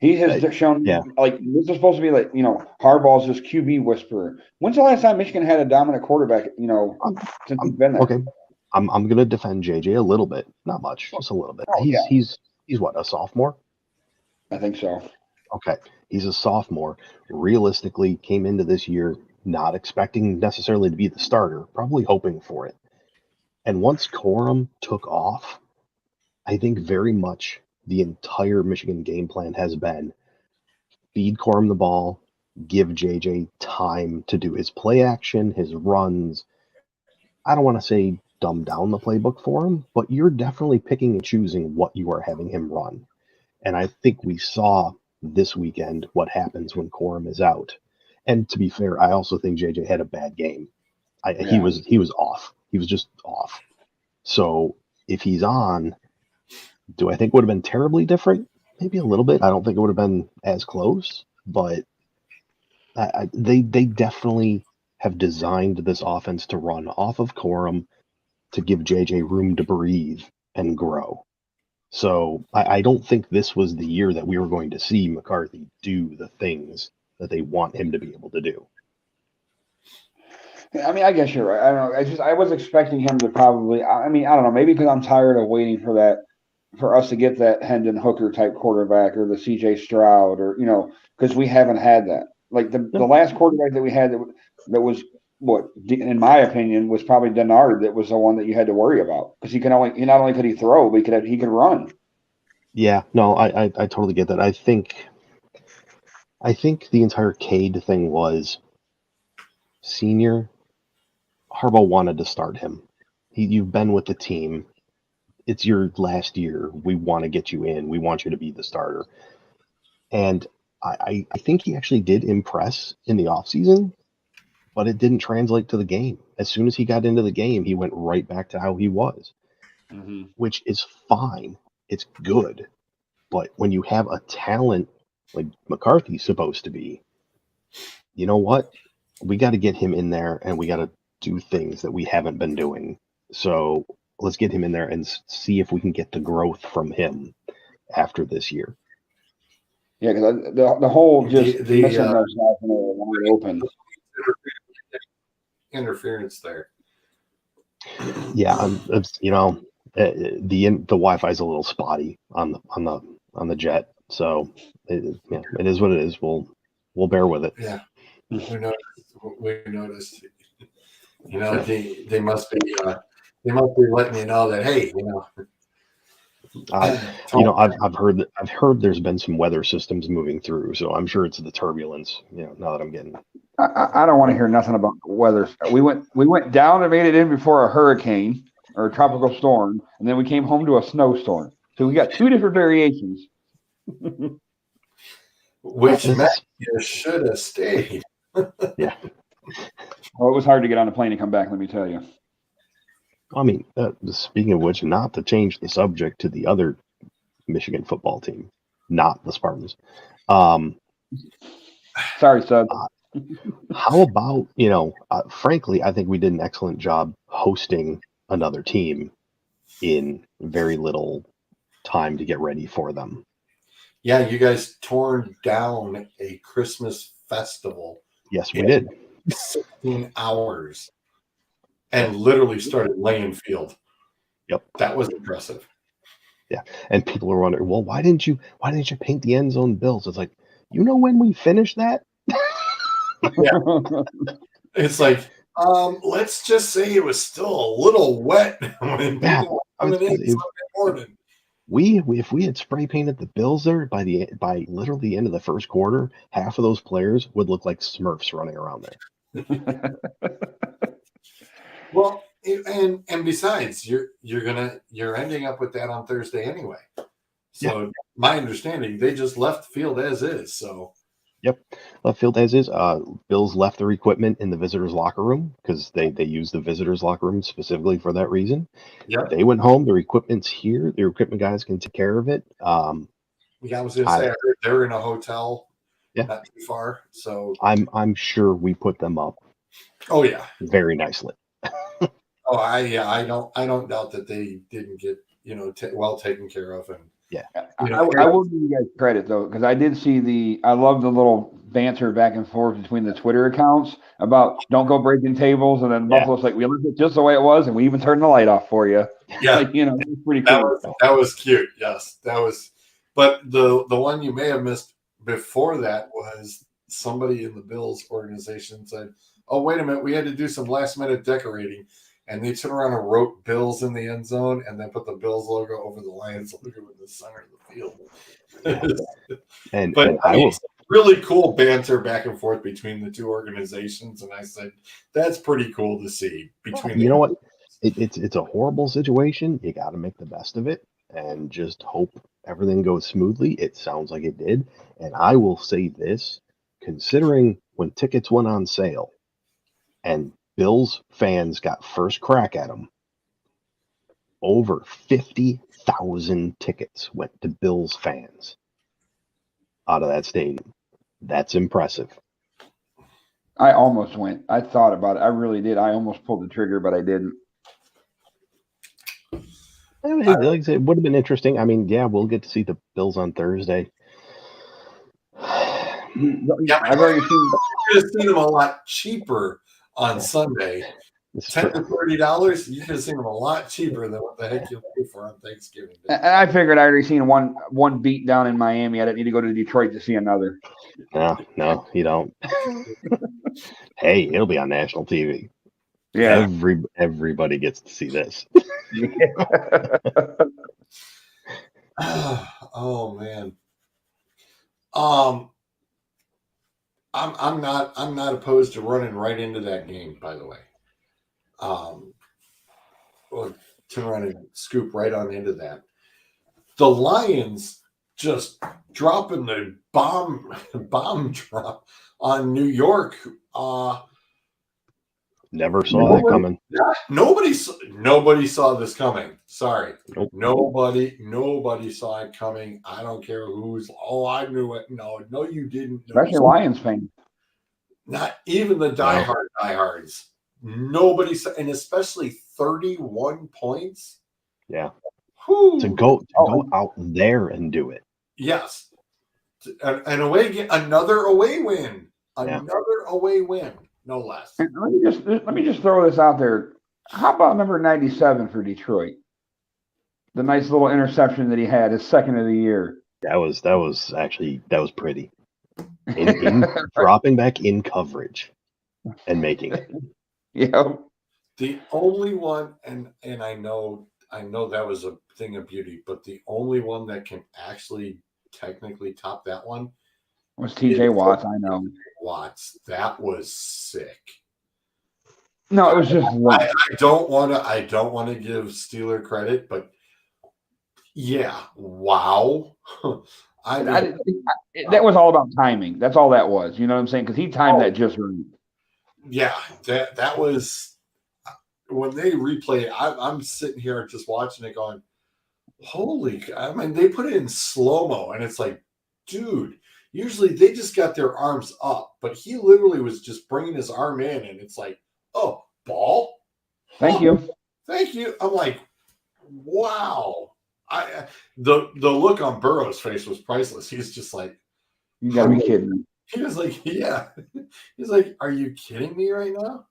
He has shown like, this is supposed to be like, Harbaugh's this QB whisperer. When's the last time Michigan had a dominant quarterback, since he's been there? Okay. I'm going to defend JJ a little bit, not much, just a little bit. He's what, a sophomore? I think so. Okay, he's a sophomore. Realistically, came into this year not expecting necessarily to be the starter, probably hoping for it. And once Corum took off, I think very much the entire Michigan game plan has been feed Corum the ball, give JJ time to do his play action, his runs. I don't want to say dumb down the playbook for him, but you're definitely picking and choosing what you are having him run. And I think we saw this weekend what happens when Corum is out. And to be fair, I also think JJ had a bad game. He was off. He was just off. So if he's on, do I think it would have been terribly different? Maybe a little bit. I don't think it would have been as close, but they definitely have designed this offense to run off of Corum, to give JJ room to breathe and grow. So I don't think this was the year that we were going to see McCarthy do the things that they want him to be able to do. I mean, I guess you're right. I don't know. I was expecting him to probably, I don't know, maybe because I'm tired of waiting for us to get that Hendon Hooker type quarterback, or the CJ Stroud, or, because we haven't had that. Like the last quarterback that we had that was in my opinion, was probably Denard that was the one that you had to worry about because he not only could he throw, but he could run. Yeah, no, I totally get that. I think the entire Cade thing was senior. Harbaugh wanted to start him. You've been with the team. It's your last year. We want to get you in. We want you to be the starter. And I think he actually did impress in the offseason, but it didn't translate to the game. As soon as he got into the game, he went right back to how he was, which is fine. It's good. But when you have a talent like McCarthy's supposed to be, you know what? We got to get him in there and we got to do things that we haven't been doing. So let's get him in there and see if we can get the growth from him after this year. Yeah, because the whole just missing those guys when they were wide open. Interference there. Yeah, the Wi-Fi is a little spotty on the jet, so it is what it is. We'll bear with it. Yeah, we noticed. You know, they must be letting you know that, hey, you know. I've heard there's been some weather systems moving through, so I'm sure it's the turbulence. You know, now that I'm getting. I don't want to hear nothing about weather. We went down and made it in before a hurricane or a tropical storm, and then we came home to a snowstorm. So we got two different variations. Which meant you should have stayed. Yeah. Well, it was hard to get on a plane and come back, let me tell you. I mean, speaking of which, not to change the subject to the other Michigan football team, not the Spartans. Sorry, Sub. How about, frankly, I think we did an excellent job hosting another team in very little time to get ready for them. Yeah, you guys torn down a Christmas festival. Yes, we did. 16 hours. And literally started laying field. Yep, that was impressive. Yeah, and people are wondering, well, why didn't you paint the end zone bills? It's like, when we finish that. Yeah. It's like, let's just say it was still a little wet when people were coming in Sunday morning. If we had spray painted the bills there by literally the end of the first quarter, half of those players would look like Smurfs running around there. Well, and besides, you're ending up with that on Thursday anyway. So my understanding, they just left the field as is. So yep, left field as is. Bills left their equipment in the visitors' locker room because they use the visitors' locker room specifically for that reason. Yeah, they went home. Their equipment's here. Their equipment guys can take care of it. I was going to say, I heard they're in a hotel, not too far. So I'm sure we put them up. Oh yeah, very nicely. I don't doubt that they didn't get well taken care of. And I will give you guys credit though, because I did see I love the little banter back and forth between the Twitter accounts about don't go breaking tables, and then Buffalo's like, we left it just the way it was, and we even turned the light off for you. Yeah, it's pretty cool. That was cute. Yes, that was. But the one you may have missed before that was somebody in the Bills organization said, "Oh, wait a minute, we had to do some last minute decorating." And they turned around and wrote Bills in the end zone and then put the Bills logo over the Lions logo in the center of the field. But really cool banter back and forth between the two organizations. And I said, that's pretty cool to see. You know what? It's a horrible situation. You got to make the best of it and just hope everything goes smoothly. It sounds like it did. And I will say this, considering when tickets went on sale and Bills fans got first crack at them, over 50,000 tickets went to Bills fans out of that stadium. That's impressive. I almost went. I thought about it. I really did. I almost pulled the trigger, but I didn't. Like I said, it would have been interesting. I mean, we'll get to see the Bills on Thursday. I've already seen them a lot cheaper on Sunday. $10 to $30. You could have seen them a lot cheaper than what the heck you'll pay for on Thanksgiving Day. And I figured I already seen one beat down in Miami. I didn't need to go to Detroit to see another. No, you don't. Hey, it'll be on national TV. Yeah. Everybody gets to see this. Oh man. Um, I'm not opposed to running right into that game, by the way. Well, to run and scoop right on into that. The Lions just dropping the bomb drop on New York. Never saw that coming. Nobody saw this coming. Sorry. Nope. Nobody saw it coming. I don't care who's. Oh, I knew it. No, you didn't. Especially Lions fans. Not even the diehards. Nobody saw, and especially 31 points. Yeah. Whew. To go out there and do it. Yes. Another away win. Another away win. No less. And let me just throw this out there. How about number 97 for Detroit? The nice little interception that he had, his second of the year. That was pretty. In dropping back in coverage and making it. Yeah. The only one, and I know that was a thing of beauty, but the only one that can actually technically top that one Was TJ Watts, I know. Watts. That was sick. No, it was just I don't want to give Steeler credit, but yeah, wow. That was all about timing. That's all that was. You know what I'm saying? Because he timed that just right. Yeah, that was when they replay. I'm sitting here just watching it, going, "Holy!" I mean, they put it in slow mo, and it's like, dude. Usually they just got their arms up, but he literally was just bringing his arm in, and it's like, "Oh, ball! Thank you. Thank you." I'm like, "Wow!" The look on Burrow's face was priceless. He's just like, You gotta be kidding me. he was like, "Yeah." He's like, "Are you kidding me right now?"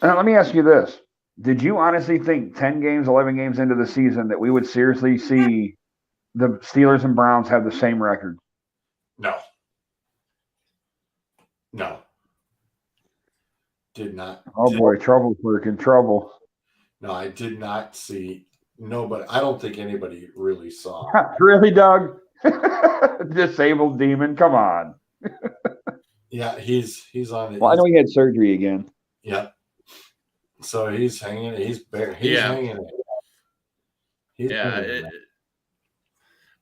Now, let me ask you this. Did you honestly think 10 games, 11 games into the season that we would seriously see the Steelers and Browns have the same record? No. Did not. Oh, boy, trouble's working. Trouble. No, I did not see. Nobody. I don't think anybody really saw. Really, Doug? Disabled demon? Come on. Yeah, he's on it. Well, I know he had surgery again. Yeah. So he's hanging. He's hanging.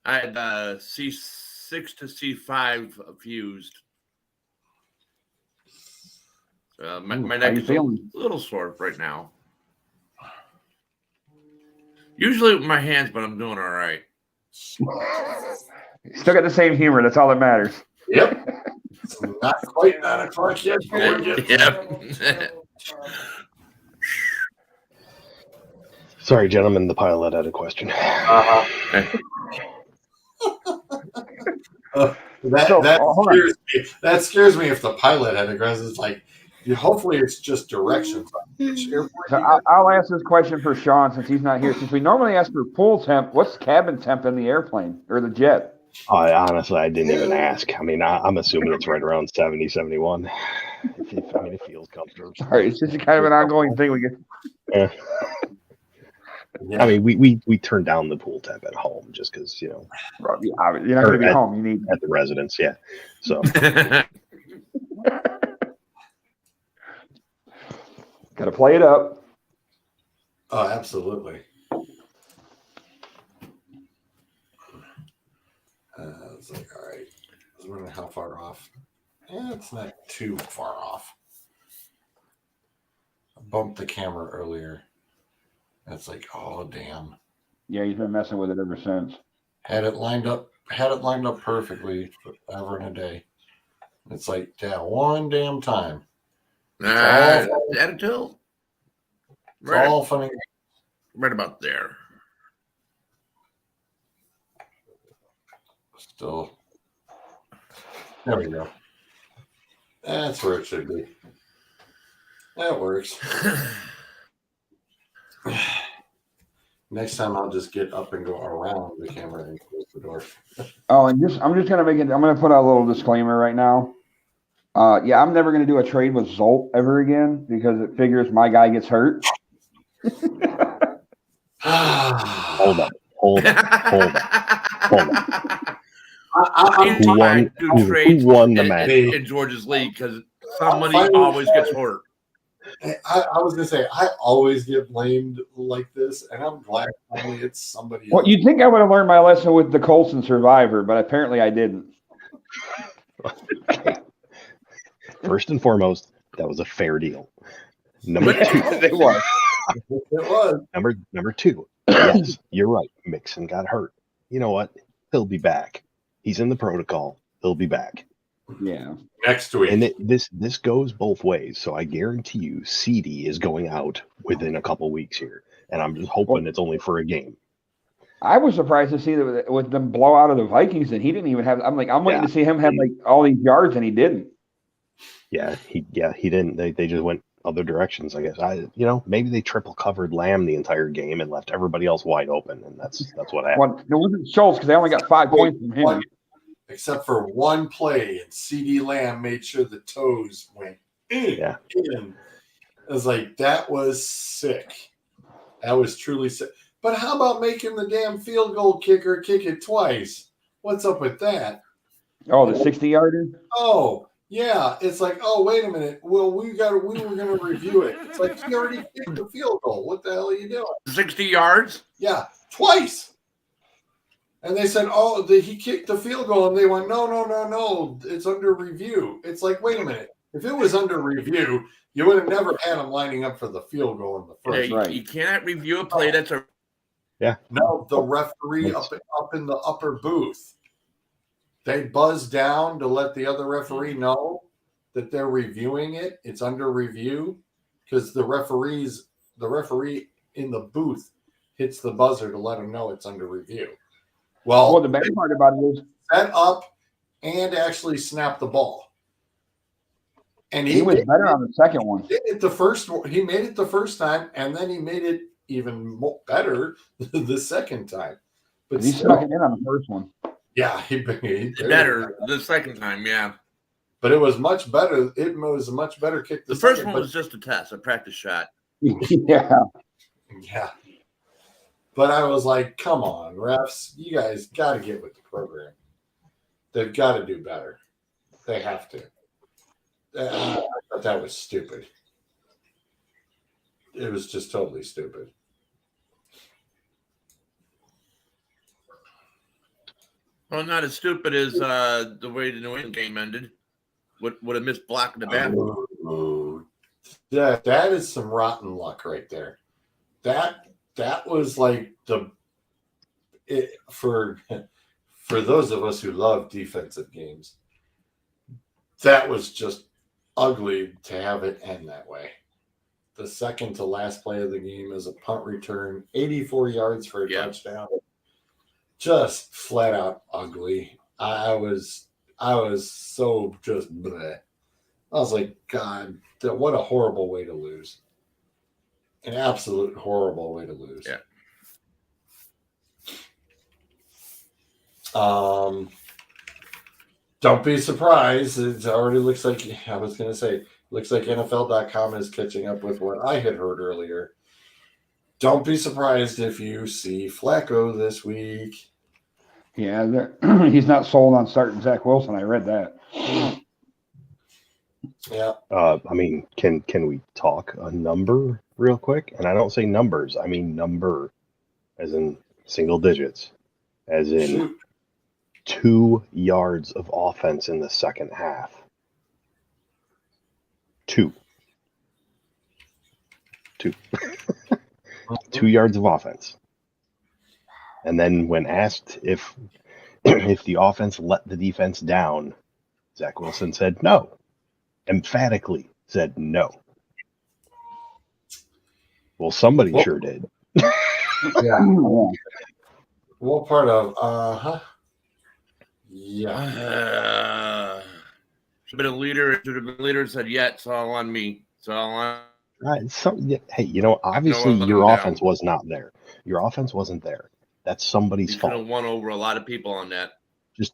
I had C6 to C5 fused. My neck is a little sore right now. Usually with my hands, but I'm doing all right. Still got the same humor. That's all that matters. Yep. It's not quite 9 o'clock yet. Yep. Sorry, gentlemen, the pilot had a question. That scares me if the pilot had a question. It's like, hopefully it's just directions. So I'll ask this question for Sean since he's not here. Since we normally ask for pool temp, what's cabin temp in the airplane or the jet? Honestly, I didn't even ask. I mean, I'm assuming it's right around 70, 71. It feels comfortable. Sorry, it's just kind of an ongoing thing we get. Yeah. I mean, we turned down the pool temp at home just because, you're not going to be home. You need at the residence, yeah. So got to play it up. Oh, absolutely. It's like, all right. I was wondering how far off. It's not too far off. I bumped the camera earlier. It's like, oh damn. Yeah, he's been messing with it ever since. Had it lined up perfectly forever and a day. It's like that one damn time. Add a tilt. It's all funny. Right about there. Still. There we go. That's where it should be. That works. Next time I'll just get up and go around the camera and close the door. Oh, and I'm just gonna put out a little disclaimer right now. Yeah, I'm never going to do a trade with Zolt ever again because it figures my guy gets hurt. Hold up. Who won the match? in George's league because somebody always gets hurt. I was gonna say I always get blamed like this, and I'm glad finally it's somebody else. Well, you'd think I would have learned my lesson with the Colson Survivor, but apparently I didn't. First and foremost, that was a fair deal. Number two, It was. It was. Number two, yes, you're right. Mixon got hurt. You know what? He'll be back. He's in the protocol. He'll be back. Yeah. Next week. And this goes both ways. So I guarantee you CD is going out within a couple weeks here. And I'm just hoping it's only for a game. I was surprised to see that with them blow out of the Vikings, and he didn't even have. I'm waiting to see him have like all these yards, and he didn't. Yeah, he didn't. They just went other directions, I guess. Maybe they triple covered Lamb the entire game and left everybody else wide open, and that's what happened. Well, it wasn't Schultz because they only got 5 points from him. Except for one play, and CD Lamb made sure the toes went in. Yeah. In. I was like, that was sick. That was truly sick. But how about making the damn field goal kicker kick it twice? What's up with that? Oh, the 60-yarder? Oh, yeah. It's like, oh, wait a minute. Well, we were going to review it. It's like, he already kicked the field goal. What the hell are you doing? 60 yards? Yeah, twice. And they said, oh, he kicked the field goal. And they went, no. It's under review. It's like, wait a minute. If it was under review, you would have never had him lining up for the field goal in the first. Yeah, you cannot review a play that's a. Yeah. No, the referee up in the upper booth. They buzz down to let the other referee know that they're reviewing it. It's under review because the referee in the booth hits the buzzer to let them know it's under review. Well, the bad part about it is set up and actually snap the ball. And he was better on the second one. He made it the first time, and then he made it even more better the second time. But he snuck it in on the first one. Yeah, he better the second time, yeah. But it was much better. It was a much better kick. The first one was just a test, a practice shot. Yeah. But I was like, come on, refs, you guys got to get with the program. They've got to do better. They have to. I thought that was stupid. It was just totally stupid. Well, not as stupid as the way the New England game ended. Would have missed block in the back. That is some rotten luck right there. That was like for those of us who love defensive games, that was just ugly to have it end that way. The second to last play of the game is a punt return, 84 yards for a touchdown. Just flat out ugly. I was so just bleh. I was like, God, what a horrible way to lose. An absolute horrible way to lose. Yeah. Don't be surprised. It already looks like, I was going to say, looks like NFL.com is catching up with what I had heard earlier. Don't be surprised if you see Flacco this week. Yeah, he's not sold on starting Zach Wilson. I read that. Yeah. I mean, can we talk a number real quick? And I don't say numbers. I mean number as in single digits, as in 2 yards of offense in the second half. 2 yards of offense. And then when asked if the offense let the defense down, Zach Wilson said no. Emphatically said no. Well, somebody sure did. Yeah. What part of yeah. Should have been a leader. Should have been a leader and said, yeah, it's all on me. It's all on. Hey, obviously your offense was not there. Your offense wasn't there. That's somebody's fault. Could have won over a lot of people on that. Just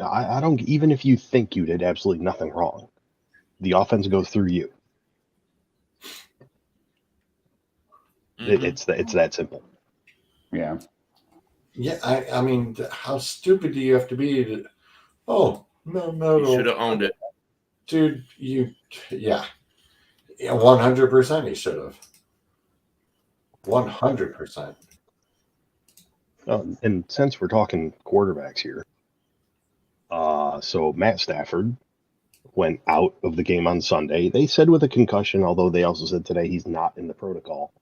I don't. Even if you think you did absolutely nothing wrong, the offense goes through you. Mhm. It's that simple. Yeah. Yeah, I mean, how stupid do you have to be to? Oh no, You should have owned it. dude. Yeah, 100%. He should have 100%. And since we're talking quarterbacks here, so Matt Stafford went out of the game on Sunday. They said with a concussion, although they also said today he's not in the protocol.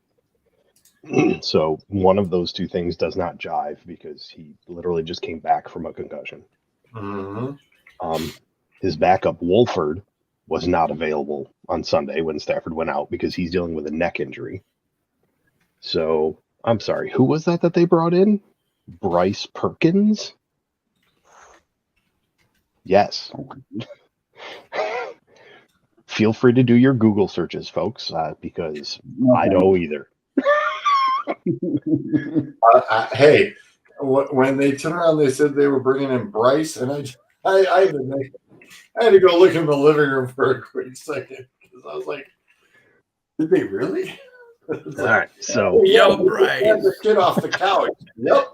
So one of those two things does not jive because he literally just came back from a concussion. Mm-hmm. His backup, Wolford, was not available on Sunday when Stafford went out because he's dealing with a neck injury. So I'm sorry, who was that they brought in? Bryce Perkins? Yes. Feel free to do your Google searches, folks, because I don't either. Hey, when they turned around, they said they were bringing in Bryce, and I had to go look in the living room for a quick second because I was like, "Did they really?" All right, so Yo, Bryce, Bryce. the kid off the couch. Yep,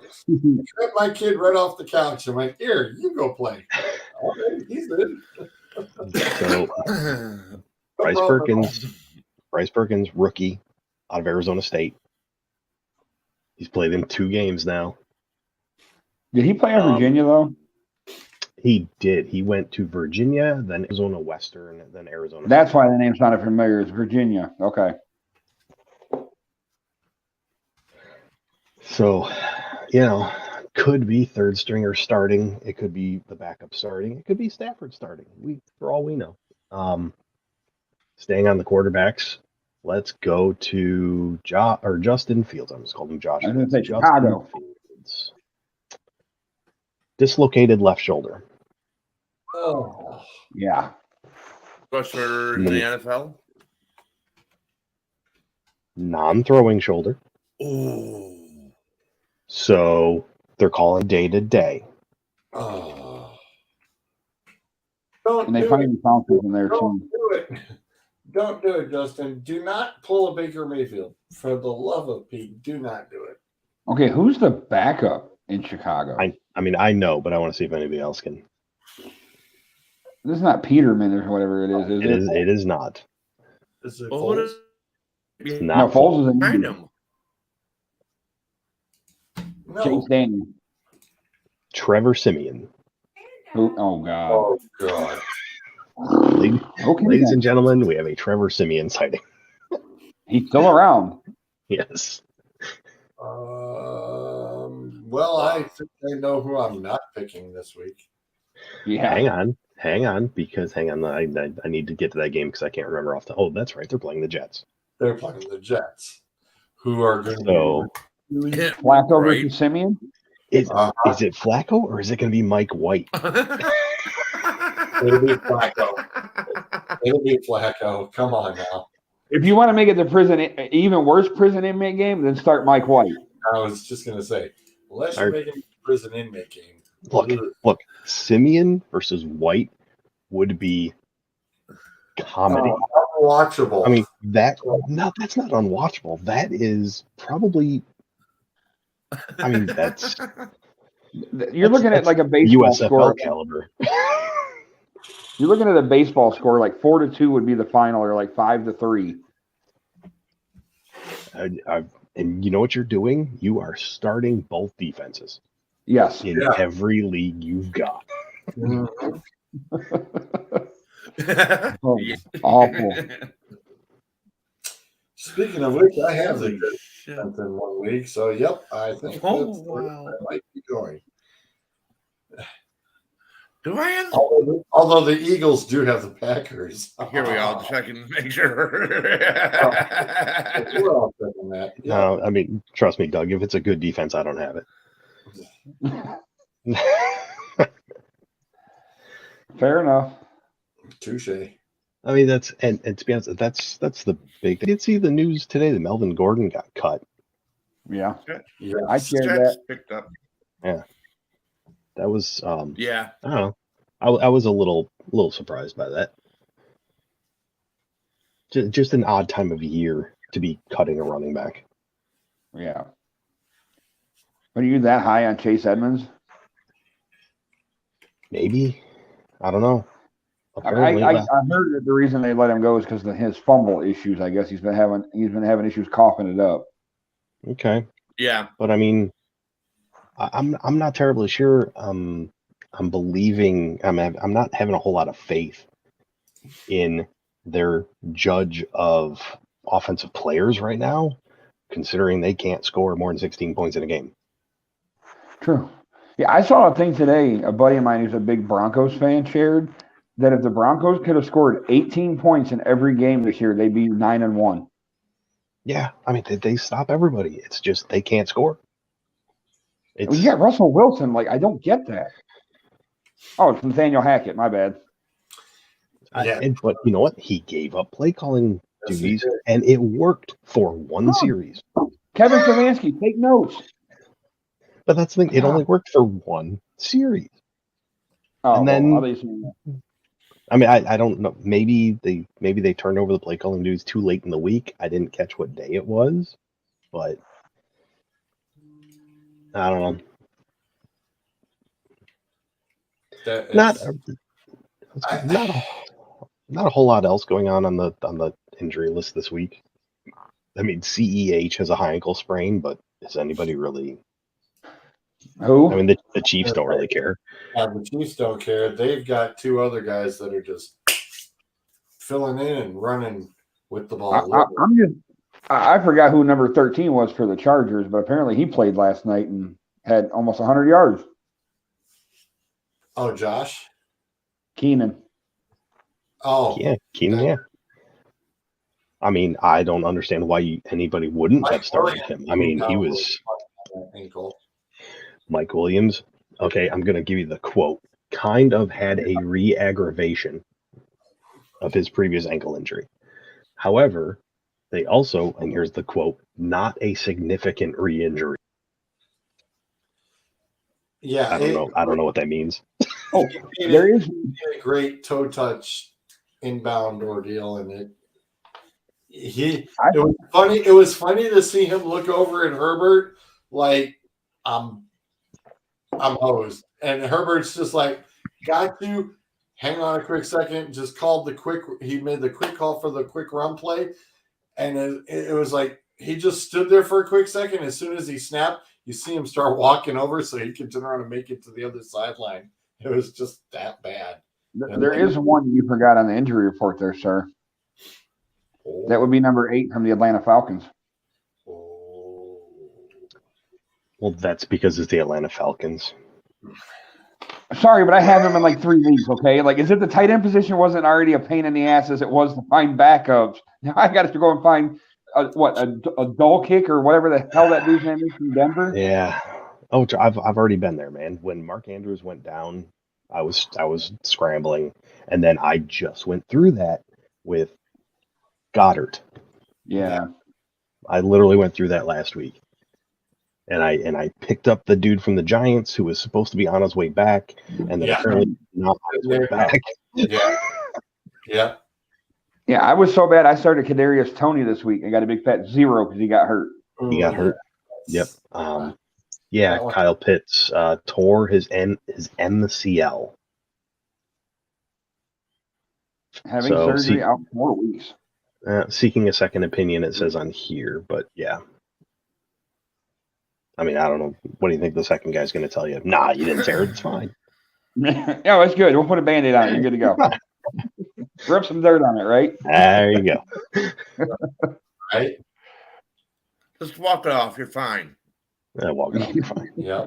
got my kid right off the couch. I'm like, "Here, you go play." All right, he's in. So Bryce Perkins, rookie out of Arizona State. He's played in 2 games now. Did he play in Virginia though? He did. He went to Virginia, then Arizona Western, then Arizona. That's why the name's not familiar. It's Virginia. Okay. So, could be third stringer starting. It could be the backup starting. It could be Stafford starting. For all we know. Staying on the quarterbacks, let's go to Justin Fields. I'm just calling him Josh. I was going to say Justin Chicago. Fields. Dislocated left shoulder. Oh, Yeah. Rusher in the NFL. Non-throwing shoulder. Oh. So they're calling day to day. oh. And they finally found something there Don't too. do it. Don't do it, Justin. Do not pull a Baker Mayfield. For the love of Pete, do not do it. Okay, who's the backup in Chicago? I mean, I know, but I want to see if anybody else can. This is not Peterman or whatever it is it? It is not. Is it Well, what Foles? is It's No, not Foles is in behind Indy. him? No. Chase Daniel. Trevor Simeon. Who? Oh God. Oh God. Okay, Ladies then. and gentlemen, we have a Trevor Simeon sighting. He's still around. Yes. Well, I think I know who I'm not picking this week. Yeah. Hang on, because I need to get to that game because I can't remember off the. Oh, that's right, they're playing the Jets. They're playing the Jets, who are going So to be really Flacco Right. versus Simeon. is it Flacco or is it going to be Mike White? It'll be Flacco. It'll be Flacco. Come on now. If you want to make it the even worse prison inmate game, then start Mike White. I was just going to say, unless you're making a prison inmate game. Look, Simeon versus White would be comedy. Unwatchable. I mean, that's not unwatchable. That is probably. I mean, that's You're looking at like a baseball USFL score. caliber. You're looking at a baseball score like 4-2 would be the final, or like 5-3. And you know what you're doing? You are starting both defenses. Yes. In every league you've got. Mhm. Oh, awful. Speaking of which, I have the good defense in 1 week. So, yep, I think that's where wow. I might be going. Do I have? Although the Eagles do have the Packers. Here we go. Checking to make sure. We're all thinking that. Yep. No, I mean, trust me, Doug. If it's a good defense, I don't have it. Fair enough. Touche. I mean, that's and to be honest, that's the big. I did see the news today that Melvin Gordon got cut. Yeah. Yeah. I shared Jets that. picked up. Yeah. That was Yeah. I don't know. I was a little surprised by that. Just an odd time of year to be cutting a running back. Yeah. Are you that high on Chase Edmonds? Maybe. I don't know. I Apparently, heard that the reason they let him go is because of his fumble issues. I guess he's been having issues coughing it up. okay. Yeah. But I mean, I'm not terribly sure. I'm believing. I'm not having a whole lot of faith in their judge of offensive players right now, considering they can't score more than 16 points in a game. True. Yeah, I saw a thing today. A buddy of mine who's a big Broncos fan shared that if the Broncos could have scored 18 points in every game this year, they'd be 9-1. Yeah, I mean they stop everybody. It's just they can't score. It's Yeah, Russell Wilson. Like, I don't get that. Oh, it's Nathaniel Hackett. My bad. But you know what? He gave up play calling Yes, he duties, did. and it worked for one series. Kevin Stefanski, take notes. But that's the thing; it only worked for one series. Oh, And then- well, at least I mean, I don't know. Maybe they turned over the play calling duties too late in the week. I didn't catch what day it was, but I don't know. Not a whole lot else going on the injury list this week. I mean, CEH has a high ankle sprain, but is anybody really? who? I mean, the Chiefs don't really care. The Chiefs don't care. They've got two other guys that are just filling in and running with the ball. I forgot who number 13 was for the Chargers, but apparently he played last night and had almost 100 yards. Oh, Josh? Keenan. Oh. Yeah, Keenan, yeah. I mean, I don't understand why anybody wouldn't have started him. I mean, he was ankle. Mike Williams. Okay, I'm going to give you the quote. Kind of had a re-aggravation of his previous ankle injury. However, they also, and here's the quote, not a significant re-injury. Yeah, I don't know what that means. Oh, there is a great toe touch inbound ordeal, and it was funny. It was funny to see him look over at Herbert like I'm hosed, and Herbert's just like, got you. Hang on a quick second. Just called he made the quick call for the quick run play, and it was like he just stood there for a quick second. As soon as he snapped, you see him start walking over so he can turn around and make it to the other sideline. It was just that bad. There is one you forgot on the injury report there, sir. That would be number 8 from the Atlanta Falcons. Well, that's because it's the Atlanta Falcons. Sorry, but I have him in like 3 leagues, okay? Like, as if the tight end position wasn't already a pain in the ass as it was to find backups. Now I got to go and find, a dull kick or whatever the hell that dude's name is from Denver? Yeah. Oh, I've already been there, man. When Mark Andrews went down, I was scrambling, and then I just went through that with Goddard. Yeah. I literally went through that last week. And I picked up the dude from the Giants who was supposed to be on his way back, and then apparently not on his way back. Yeah. Yeah, I was so bad I started Kadarius Toney this week. I got a big fat 0 because he got hurt. He got hurt. Yep. Kyle Pitts tore his MCL. Having surgery out 4 weeks. Seeking a second opinion, it says on here, but yeah. I mean, I don't know. What do you think the second guy's going to tell you? Nah, you didn't tear it. It's fine. Yeah, it's good. We'll put a Band-Aid on it. You're good to go. Rub some dirt on it, right? There you go. Right? Just walk it off. You're fine. Walk it off. You're fine. Yeah.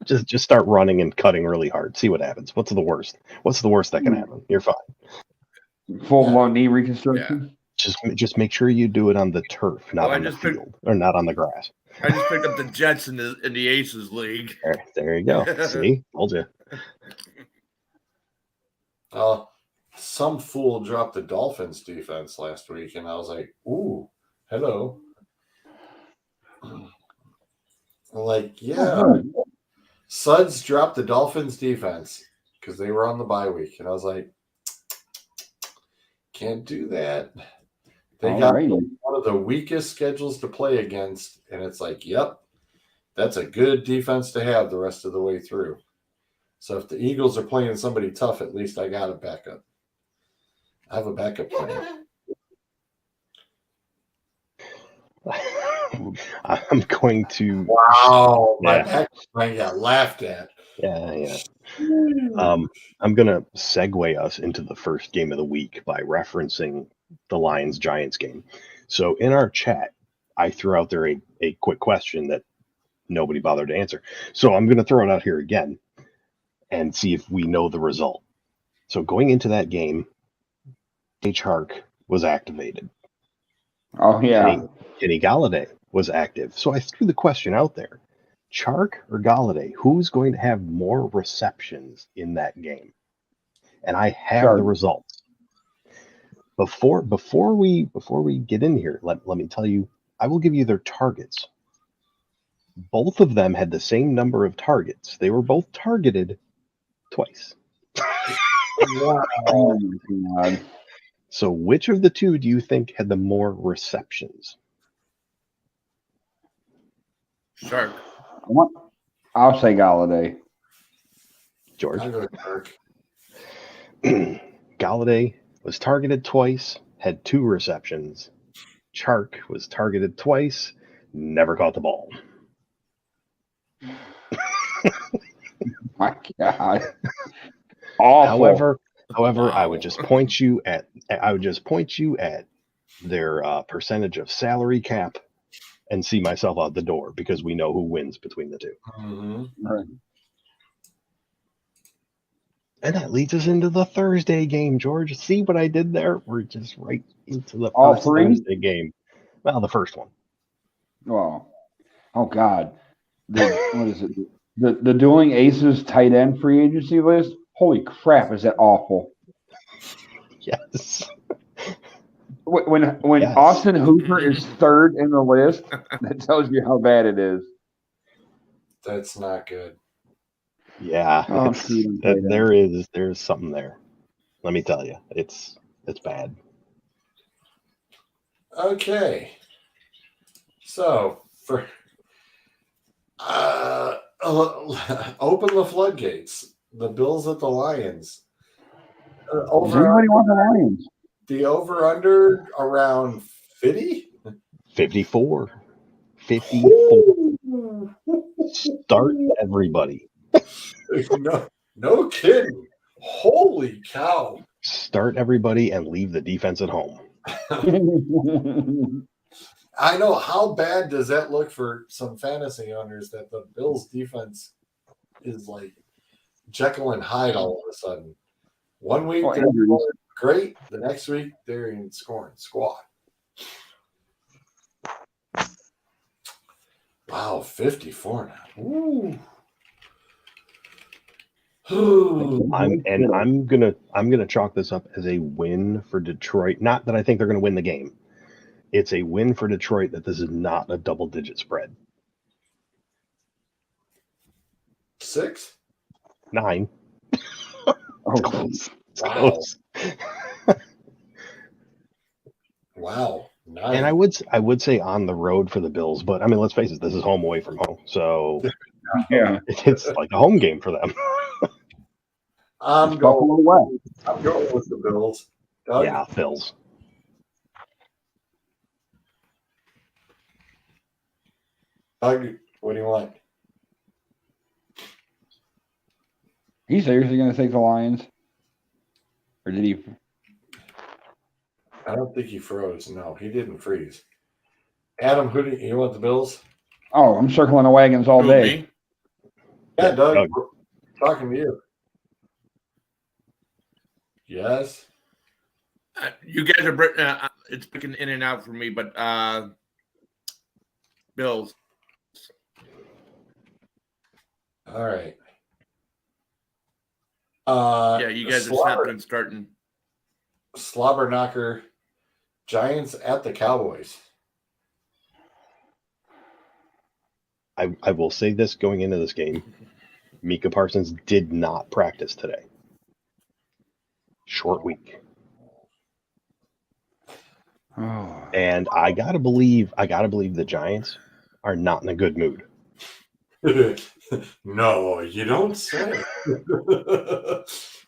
Just start running and cutting really hard. See what happens. What's the worst? What's the worst that can happen? You're fine. Full-blown knee reconstruction? Just make sure you do it on the turf, not on the field, or not on the grass. I just picked up the Jets in the ACES league. There you go. See? Told you. Some fool dropped the Dolphins defense last week, and I was like, ooh, hello. Like, yeah. Suds dropped the Dolphins defense because they were on the bye week. And I was like, can't do that. They got one of the weakest schedules to play against. And it's like, yep, that's a good defense to have the rest of the way through. So if the Eagles are playing somebody tough, at least I got a backup. I have a backup plan. I'm going to. Wow, my backup plan got laughed at. Yeah. I'm going to segue us into the first game of the week by referencing the Lions-Giants game. So in our chat, I threw out there a quick question that nobody bothered to answer. So I'm going to throw it out here again and see if we know the result. So going into that game, Chark was activated. Oh, yeah. Kenny Galladay was active. So I threw the question out there. Chark or Galladay, who's going to have more receptions in that game? And I have the results. Before we get in here, let me tell you, I will give you their targets. Both of them had the same number of targets. They were both targeted twice. Wow. Oh my God. So which of the two do you think had the more receptions? Shark. I'll say Galladay. George? I'll go with Chark. Galladay was targeted twice, had 2 receptions. Chark was targeted twice, never caught the ball. My God. Awful. However, I would just point you at their percentage of salary cap and see myself out the door because we know who wins between the two. Mm-hmm. Right. And that leads us into the Thursday game, George. See what I did there? We're just right into the All first three? Thursday game. Well, the first one. Well, oh God. What is it? The Dueling ACES tight end free agency list? Holy crap, is that awful. Yes. When Yes. Austin Hooper is third in the list, that tells you how bad it is. That's not good. Yeah. Oh, There's something there. Let me tell you. It's bad. Okay. So for open the floodgates. The Bills at the Lions. Does anybody want the Lions? The over-under around 50? 54. 54. Start everybody. No kidding. Holy cow. Start everybody and leave the defense at home. I know. How bad does that look for some fantasy owners that the Bills defense is like Jekyll and Hyde all of a sudden? 1 week they're great, the next week they're in scoring squad. Wow, 54 now. Ooh. I'm gonna chalk this up as a win for Detroit. Not that I think they're gonna win the game. It's a win for Detroit that this is not a double-digit spread. 6? 9. Oh, close. It's wow. Close. Wow. 9. And I would say on the road for the Bills, but I mean, let's face it, this is home away from home, so yeah, it's like a home game for them. I'm going with the Bills. Doug? Yeah, Bills. Doug, what do you want? He's seriously going to take the Lions? Or did he? I don't think he froze. No, he didn't freeze. Adam, who do you want the Bills? Oh, I'm circling the wagons all day. Me? Yeah, Doug. Talking to you. Yes. You guys are it's picking in and out for me, but Bills. All right. Yeah, you guys are snapping and starting. Slobber knocker. Giants at the Cowboys. I will say this going into this game. Micah Parsons did not practice today. Short week. Oh. And I gotta believe the Giants are not in a good mood. No, you don't say.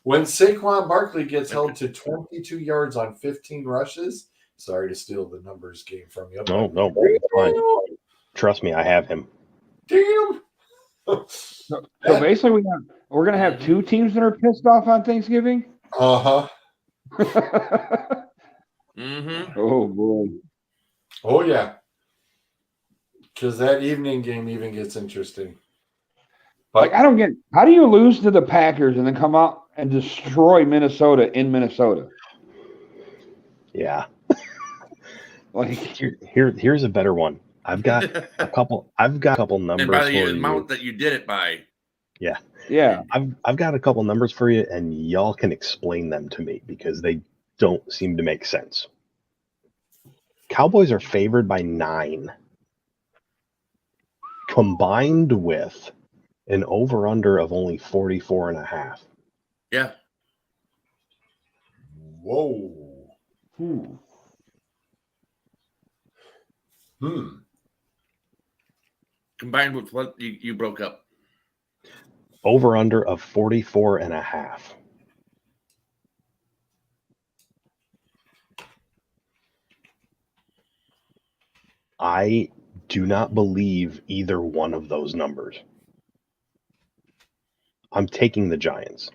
When Saquon Barkley gets held to 22 yards on 15 rushes, sorry to steal the numbers game from you. No, it's fine. Trust me, I have him. Damn. So basically, we're going to have two teams that are pissed off on Thanksgiving? Uh-huh. Oh, boy. Oh, yeah. Because that evening game even gets interesting. Like, I don't get, how do you lose to the Packers and then come out and destroy Minnesota in Minnesota? Yeah. Like, here's a better one. I've got a couple numbers And by the for amount you. that you did it by. yeah. I've got a couple numbers for you, and y'all can explain them to me because they don't seem to make sense. Cowboys are favored by 9, combined with an over-under of only 44.5. Yeah. Whoa. Combined with what you broke up. Over-under of 44.5. I do not believe either one of those numbers. I'm taking the Giants.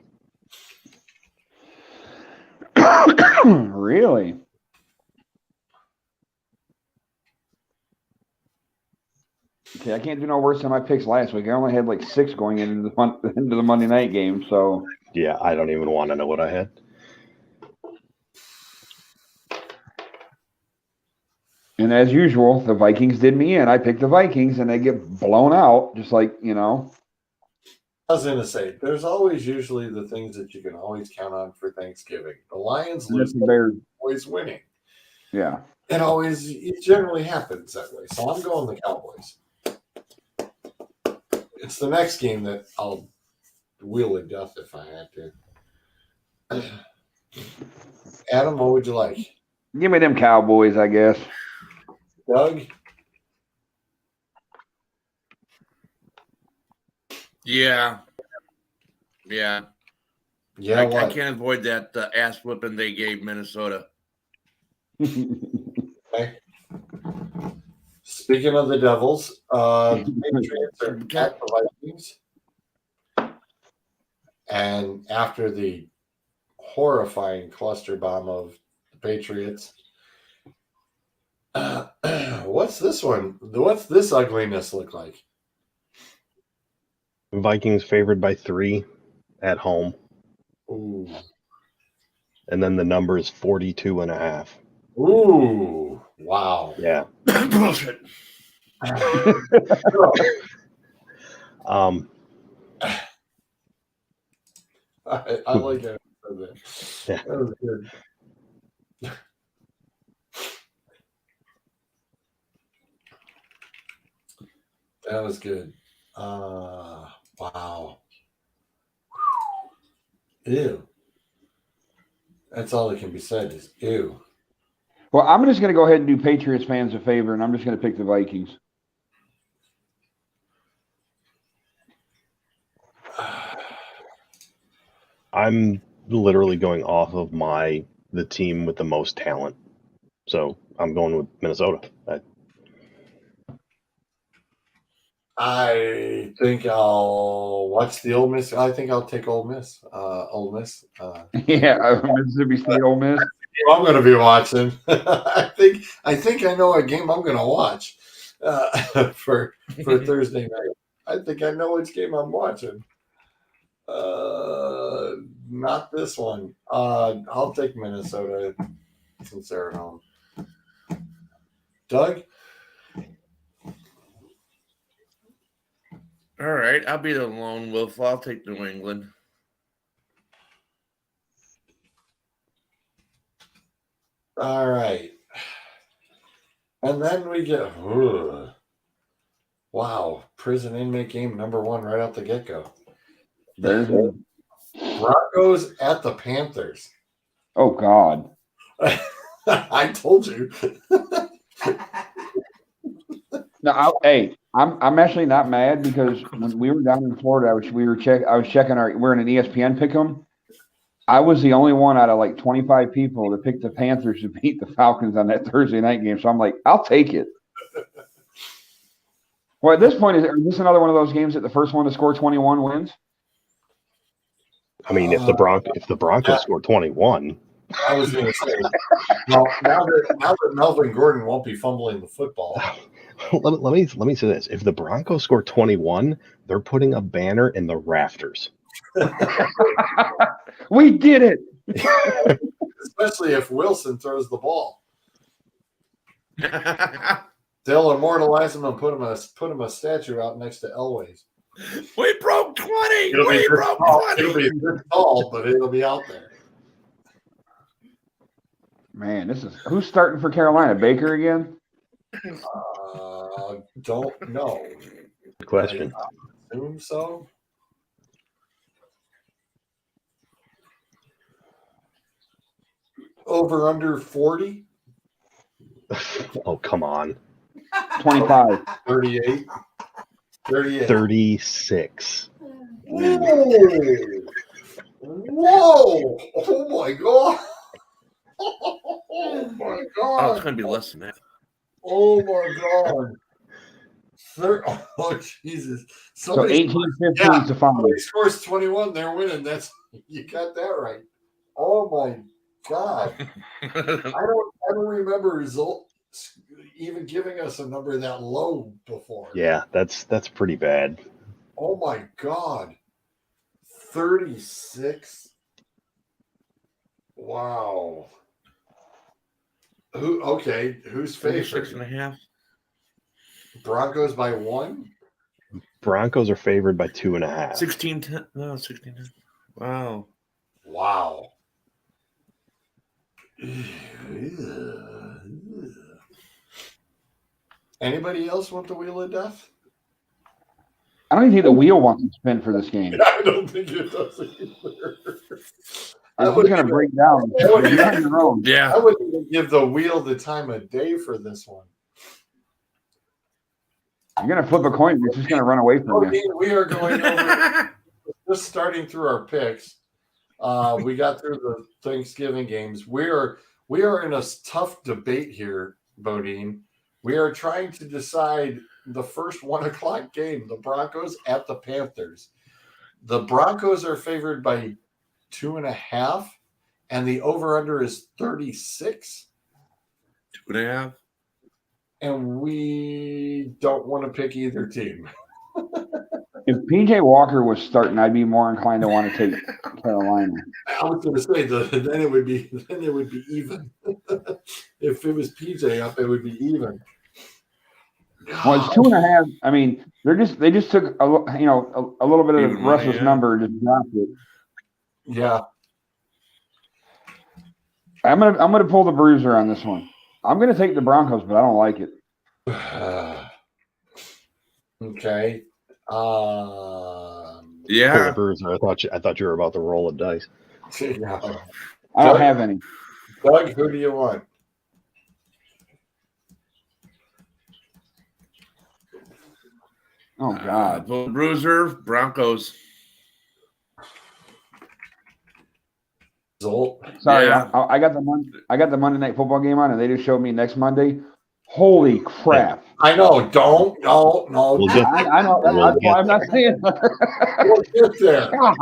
Really? Okay, I can't do no worse than my picks last week. I only had like 6 going into the Monday night game, so. Yeah, I don't even want to know what I had. And as usual, the Vikings did me in. I picked the Vikings, and they get blown out, just like, I was going to say, there's always usually the things that you can always count on for Thanksgiving. The Lions lose, the Bears. always winning. Yeah. It generally happens that way. So I'm going the Cowboys. It's the next game that I'll wheel a death if I had to. Adam, what would you like? Give me them Cowboys, I guess. Doug? Yeah. Yeah. Yeah, I what? can't avoid that ass whipping they gave Minnesota. Okay. Speaking of the Devils, the Patriots are at the Vikings. And after the horrifying cluster bomb of the Patriots, what's this one? What's this ugliness look like? Vikings favored by 3 at home. Ooh. And then the number is 42.5. Ooh. Wow. Yeah. Bullshit. I like it. Yeah. That was good. That was good. Wow. Ew. That's all that can be said is ew. Well, I'm just going to go ahead and do Patriots fans a favor, and I'm just going to pick the Vikings. I'm literally going off of the team with the most talent. So I'm going with Minnesota. I think I'll watch the Ole Miss. I think I'll take Ole Miss. Ole Miss. Yeah, Mississippi State, Ole Miss. I'm going to be watching. I think I know a game I'm going to watch for Thursday night. I think I know which game I'm watching. Not this one. I'll take Minnesota since they're at home. Doug? All right, I'll be the lone wolf. I'll take New England. All right. And then we get, wow, prison inmate game number 1 right out the get-go. Bears and Broncos at the Panthers. oh God. I told you. No, I'm actually not mad because when we were down in Florida, I was checking we're in an ESPN pick'em. I was the only one out of like 25 people to pick the Panthers to beat the Falcons on that Thursday night game. So I'm like, I'll take it. Well, at this point, is this another one of those games that the first one to score 21 wins? I mean, if the Broncos score 21, I was going to say, well, now that Melvin Gordon won't be fumbling the football. let me say this: if the Broncos score 21, they're putting a banner in the rafters. We did it. Especially if Wilson throws the ball. They'll immortalize him and put him a statue out next to Elway's. We broke 20. It'll We broke 20. It'll be this tall, but it'll be out there. Man, who's starting for Carolina? Baker again? Don't know. Good question. I assume so. Over under 40? Oh, come on. 25. 38. 38. 36. Whoa! Whoa! Oh my god! Oh my Oh, god! it's going to be less than that. Oh my god! Oh Jesus! So 18-15 to 5. Somebody scores 21, they're winning. You got that right. Oh my god! I don't remember results even giving us a number that low before. Yeah, that's pretty bad. Oh my god. 36. Wow. Who's favorite? 6.5. Broncos by 1? Broncos are favored by 2.5. 16-10. No, 16-10. Wow. Wow. Anybody else want the wheel of death? I don't even think the wheel wants to spin for this game. I don't think it does either. It's going to break down. You're on your own. Yeah. I wouldn't even give the wheel the time of day for this one. You're going to flip a coin. It's just going to run away from you. We are going over, just starting through our picks. We got through the Thanksgiving games. We are in a tough debate here, Bodine. We are trying to decide the first 1:00 game, the Broncos at the Panthers. The Broncos are favored by 2.5, and the over/under is 36. 2.5. And we don't want to pick either team. If PJ Walker was starting, I'd be more inclined to want to take Carolina. I was going to say then it would be even. If it was PJ up, it would be even. Well, it's 2.5. I mean, they just took a little bit of Even Russell's money, yeah. number and just dropped it. Yeah. I'm gonna pull the bruiser on this one. I'm gonna take the Broncos, but I don't like it. Okay. Yeah. Bruiser, I thought you were about to roll a dice. Yeah. I don't have any. Doug, who do you want? Oh God. Bruiser, Broncos. Zolt. Sorry, Yeah. I got the Monday Night Football game on, and they just showed me next Monday. Holy crap! I know. No. We'll get- I know. That's why I'm not saying that. We'll get there. God,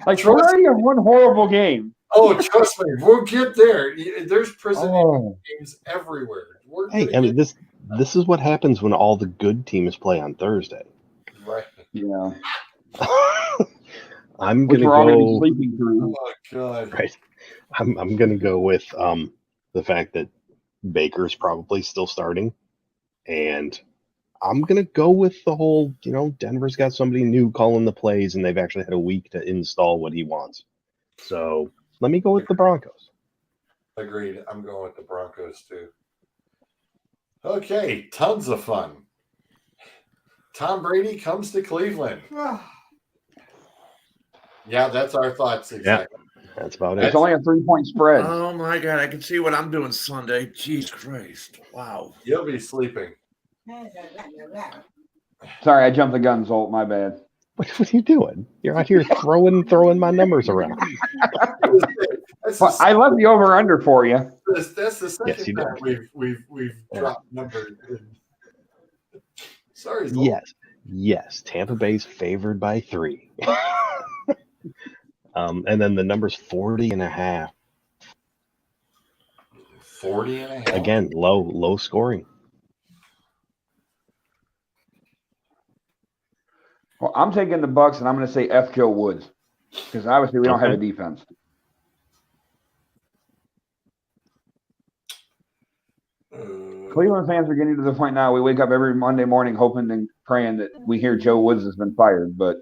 like we're already in one horrible game. Oh, trust me, we'll get there. There's prison Oh. games everywhere. We're Hey, gonna I mean get- this is what happens when all the good teams play on Thursday. right. Yeah, I'm which gonna we're already go. sleeping through. Oh God. Right. I'm gonna go with the fact that Baker's probably still starting, and I'm gonna go with the whole, Denver's got somebody new calling the plays, and they've actually had a week to install what he wants. So let me go with the Broncos. Agreed. I'm going with the Broncos too. Okay, tons of fun. Tom Brady comes to Cleveland. Yeah, that's our thoughts exactly. That's about It's it. only a 3-point spread. Oh my God, I can see what I'm doing Sunday. Jeez Christ. Wow. You'll be sleeping. Sorry, I jumped the gun, Zolt. My bad. What are you doing? You're out here throwing my numbers around. That's Well, I left the over under for you. that's the second Yes, you did. time we've dropped numbers. Sorry, Zolt. Yes. Tampa Bay's favored by 3. And then the number's 40.5. 40.5. Again, low scoring. Well, I'm taking the Bucks, and I'm going to say F Joe Woods because obviously we don't have a Okay. defense. Cleveland fans are getting to the point now. We wake up every Monday morning hoping and praying that we hear Joe Woods has been fired, but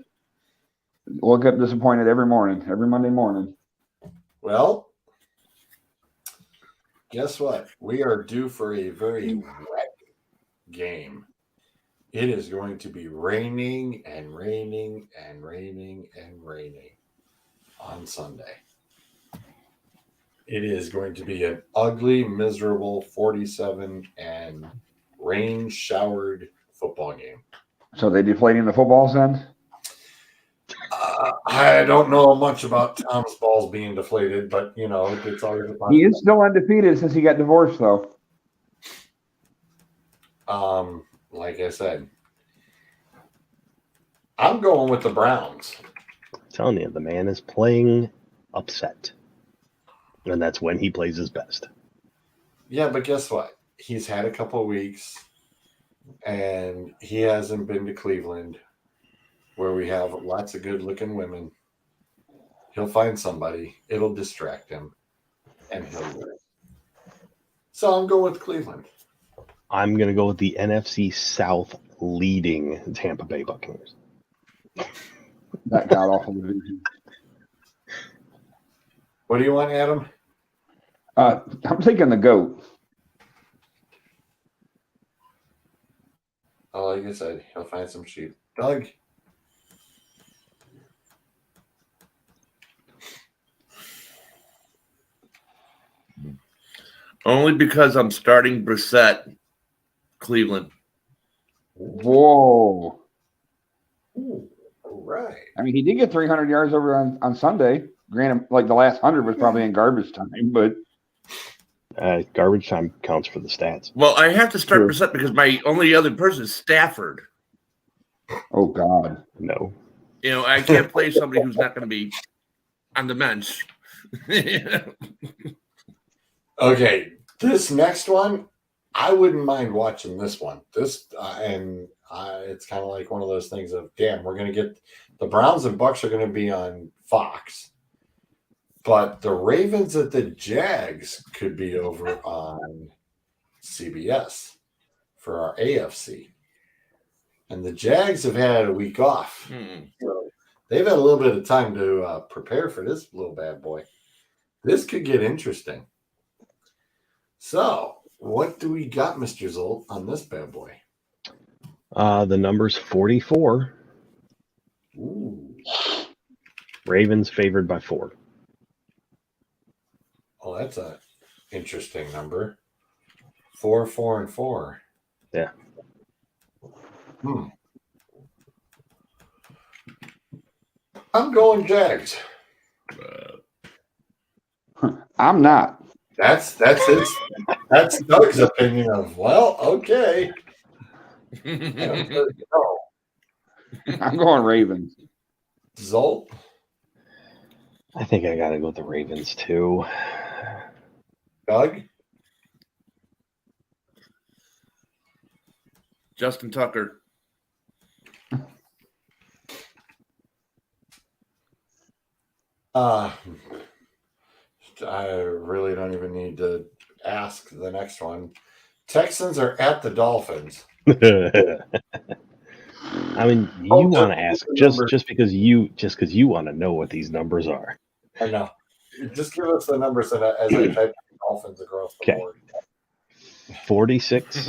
we'll get disappointed every morning, every Monday morning. Well, guess what? We are due for a very wet game. It is going to be raining and raining and raining and raining on Sunday. It is going to be an ugly, miserable 47 and rain showered football game. So they deflating the footballs then? I don't know much about Tom's balls being deflated, but you know, it's always a He is still undefeated since he got divorced, though. Like I said, I'm going with the Browns. I'm telling you, the man is playing upset. And that's when he plays his best. Yeah, but guess what? He's had a couple of weeks, and he hasn't been to Cleveland, where we have lots of good-looking women. He'll find somebody. It'll distract him, and he'll win. So I'm going with Cleveland. I'm going to go with the NFC South leading Tampa Bay Buccaneers. That god-awful division. What do you want, Adam? I'm taking the GOAT. Oh, like I said, he'll find some sheep. Doug? Only because I'm starting Brissett, Cleveland. Whoa. Ooh, all right. I mean, he did get 300 yards over on Sunday. Granted, like the last 100 was probably in garbage time, but Garbage time counts for the stats. Well, I have to start True. Brissett because my only other person is Stafford. oh god. No. You know, I can't play somebody who's not going to be on the bench. Okay, this next one, I wouldn't mind watching this one. It's kind of like one of those things of, damn, we're going to get the Browns and Bucks are going to be on Fox, but the Ravens at the Jags could be over on CBS for our AFC. And the Jags have had a week off. So they've had a little bit of time to prepare for this little bad boy. This could get interesting. So, what do we got, Mr. Zolt, on this bad boy? The number's 44. Ooh. Ravens favored by 4. Oh, that's a interesting number. 4, 4, and 4. Yeah. I'm going Jags. I'm not. That's Doug's opinion of, well, okay. No. I'm going Ravens. Zolt. I think I got to go with the Ravens, too. Doug. Justin Tucker. I really don't even need to ask the next one. Texans are at the Dolphins. I mean, you want to ask just because you want to know what these numbers are. I know. Just give us the numbers as I type Dolphins across the board. 46,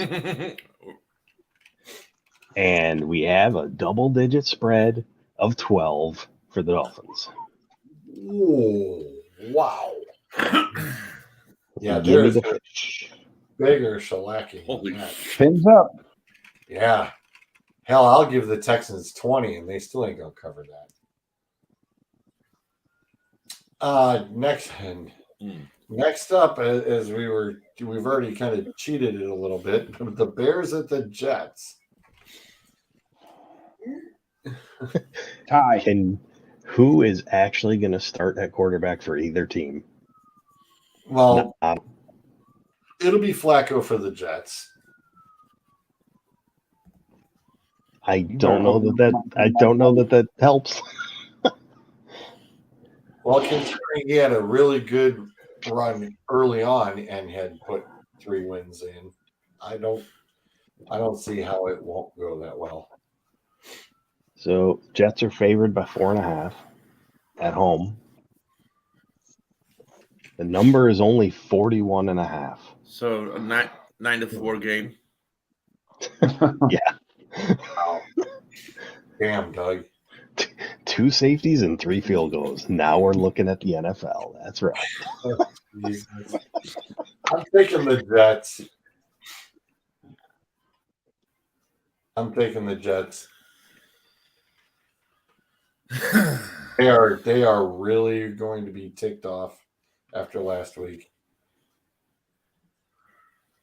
and we have a double-digit spread of 12 for the Dolphins. Ooh, wow. Yeah, Give me there's the a fish. bigger shellacking. Holy than that. Fins up. Yeah. Hell, I'll give the Texans 20, and they still ain't gonna cover that. Next up, as we've already kind of cheated it a little bit. The Bears at the Jets. Tie. Who is actually going to start at quarterback for either team? Well, Not- it'll be Flacco for the Jets. I don't know that helps. Well, considering he had a really good run early on and had put 3 wins in, I don't see how it won't go that well. So Jets are favored by 4.5 at home. The number is only 41.5. So a 9-4 game. Yeah. Wow. Damn, Doug. 2 safeties and 3 field goals. Now we're looking at the NFL. That's right. Jesus. I'm taking the Jets. They are really going to be ticked off after last week.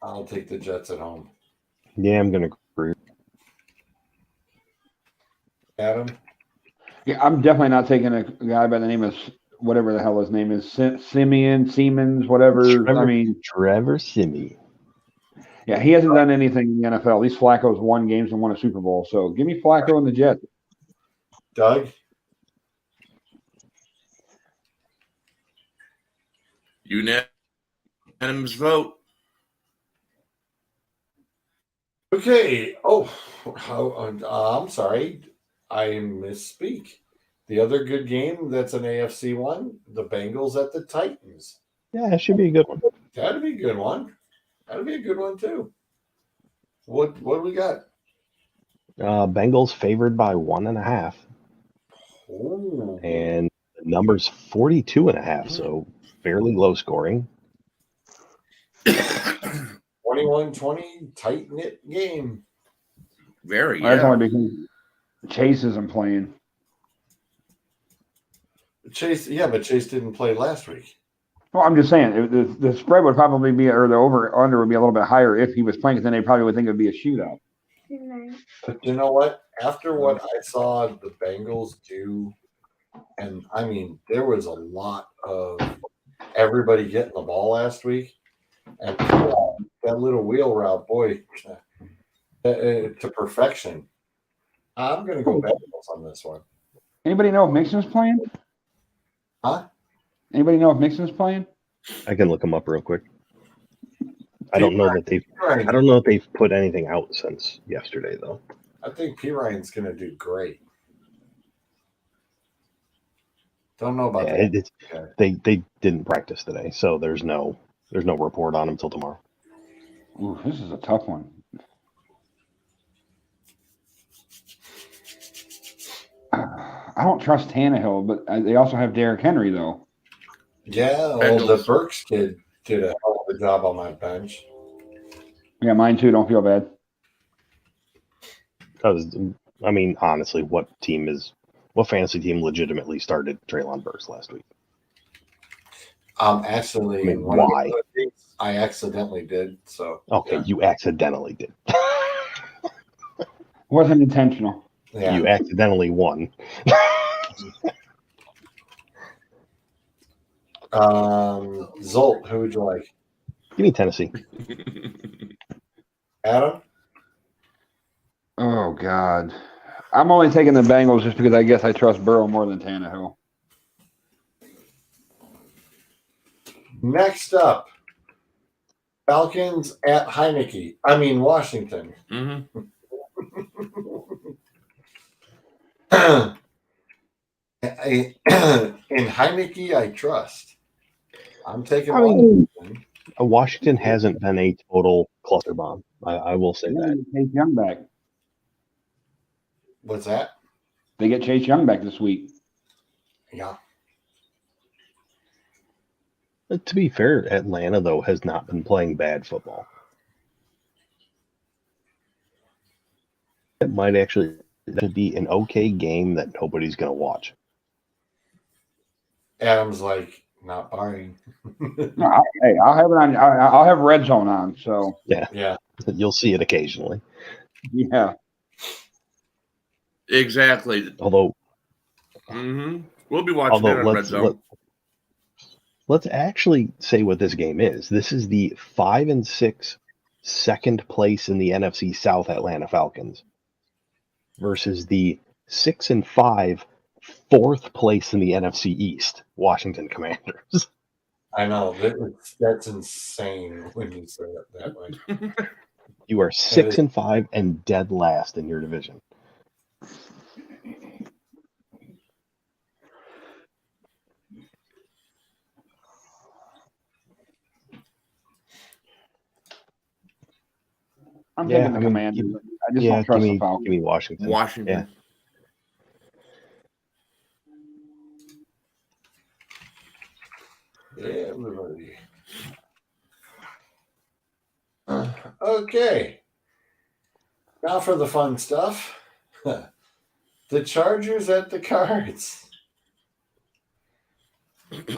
I'll take the Jets at home. Yeah, I'm going to agree. Adam? Yeah, I'm definitely not taking a guy by the name of whatever the hell his name is, Siemens, whatever. Trevor Siemian. Yeah, he hasn't done anything in the NFL. At least Flacco's won games and won a Super Bowl. So give me Flacco and the Jets. Doug? Unanimous vote. Okay. Oh, I'm sorry. I misspeak. The other good game that's an AFC one, the Bengals at the Titans. Yeah, it should be a good one. That'd be a good one. That'd be a good one too. What do we got? Bengals favored by 1.5. Ooh. And the number's 42.5, so fairly low scoring. 21-20, tight knit game. Very, That's yeah. only because Chase isn't playing. Chase didn't play last week. Well, I'm just saying the spread would probably be, or the over under would be a little bit higher if he was playing, because then they probably would think it would be a shootout. But you know what? After what I saw the Bengals do, and I mean, there was a lot of everybody getting the ball last week, and that little wheel route, boy, to perfection. I'm going to go Bengals on this one. Anybody know if Mixon's playing? Huh? Anybody know if Mixon's playing? I can look them up real quick. I don't know that they've put anything out since yesterday, though. I think P. Ryan's going to do great. Don't know about that. They didn't practice today, so there's no report on him till tomorrow. Ooh, this is a tough one. I don't trust Tannehill, but they also have Derrick Henry, though. Yeah, well, the Burks kid did a hell of a job on my bench. Yeah, mine too. Don't feel bad. Because, I mean, honestly, what fantasy team legitimately started Treylon Burks last week? Actually, I mean, why? I accidentally did. So okay, yeah. You accidentally did. Wasn't intentional. Yeah. You accidentally won. Zolt, who would you like? Give me Tennessee. Adam? Oh, God. I'm only taking the Bengals just because I guess I trust Burrow more than Tannehill. Next up, Falcons at Washington. Mm-hmm. In Heineke, I trust. I'm taking Washington hasn't been a total cluster bomb. I will say that. Chase Young back. What's that? They get Chase Young back this week. Yeah. To be fair, Atlanta, though, has not been playing bad football. It might actually be an okay game that nobody's going to watch. Adam's like, not buying. No, hey, I'll have it on. I'll have Red Zone on. So Yeah. You'll see it occasionally. yeah, Exactly. Although We'll be watching it on Red Zone. Let's actually say what this game is. This is the 5-6 second place in the NFC South Atlanta Falcons versus the 6-5 fourth place in the NFC East Washington Commanders. I know. That's insane when you say it that way. You are 6-5 and dead last in your division. I'm taking the Commanders. I just don't trust the Falcons. Give me Washington. Washington. Yeah, everybody. Okay. Now for the fun stuff. The Chargers at the Cards.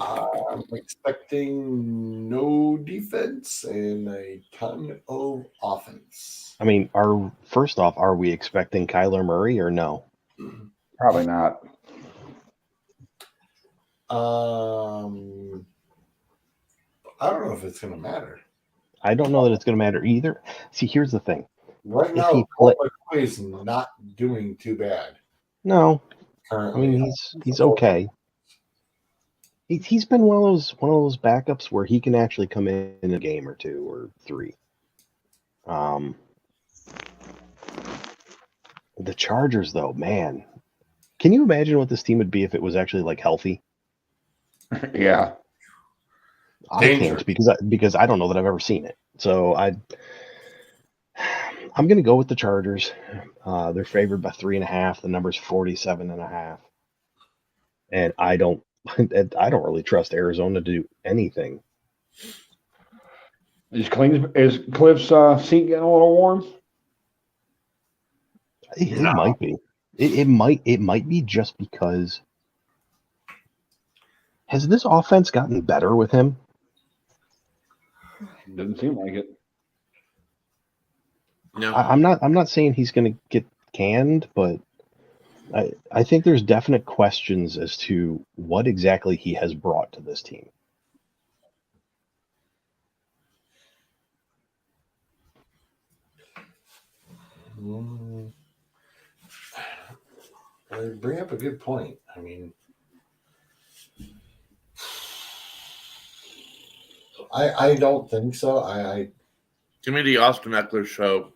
I'm expecting no defense and a ton of offense. I mean, first off, are we expecting Kyler Murray or no? Probably not. I don't know if it's going to matter. I don't know that it's going to matter either. See, here's the thing. Right now, he's not doing too bad. No, Currently. I mean he's okay. He's been one of those backups where he can actually come in a game or two or three. The Chargers, though, man, can you imagine what this team would be if it was actually like healthy? Yeah, I can't because I don't know that I've ever seen it. So I'm going to go with the Chargers. They're favored by 3.5. The number's 47.5, and I don't really trust Arizona to do anything. Is Cliff's seat getting a little warm? It might be. It might be just because. Has this offense gotten better with him? Doesn't seem like it. No, I'm not saying he's going to get canned, but I think there's definite questions as to what exactly he has brought to this team. I bring up a good point. I mean, I don't think so. give me the Austin Eckler show.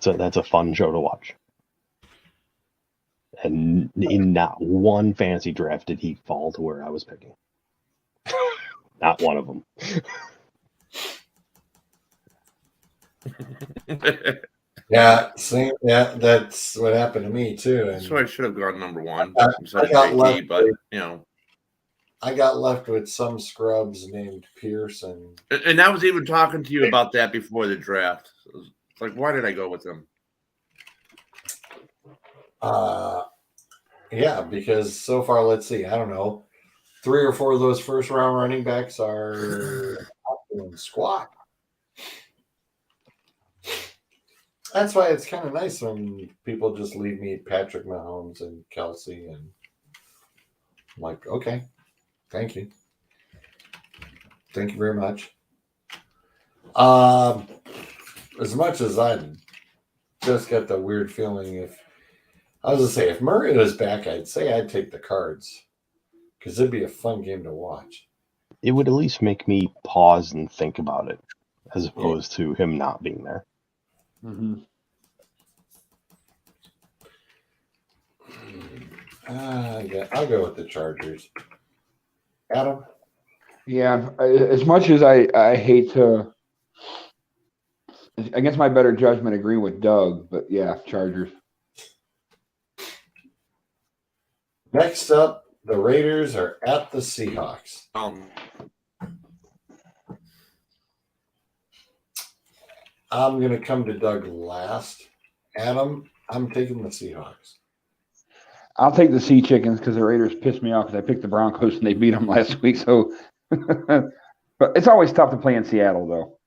That's a fun show to watch. And in not one fantasy draft did he fall to where I was picking. Not one of them. Yeah, same. Yeah, that's what happened to me too. And So I should have gone number one. I got JT, left but with- I got left with some scrubs named Pearson. And I was even talking to you about that before the draft. It's like, why did I go with him? Yeah, because so far, let's see, I don't know, 3 or 4 of those first round running backs are not doing squat. That's why it's kind of nice when people just leave me Patrick Mahomes and Kelsey, and I'm like, okay, thank you very much. As much as I just got the weird feeling, if Murray was back, I'd say I'd take the Cards because it'd be a fun game to watch. It would at least make me pause and think about it, as opposed to him not being there. Mm-hmm. I'll go with the Chargers. Adam? Yeah, as much as I hate to, against my better judgment, agree with Doug, but yeah, Chargers. Next up, the Raiders are at the Seahawks. I'm going to come to Doug last. Adam, I'm taking the Seahawks. I'll take the Sea Chickens because the Raiders pissed me off because I picked the Broncos and they beat them last week. So, but it's always tough to play in Seattle, though.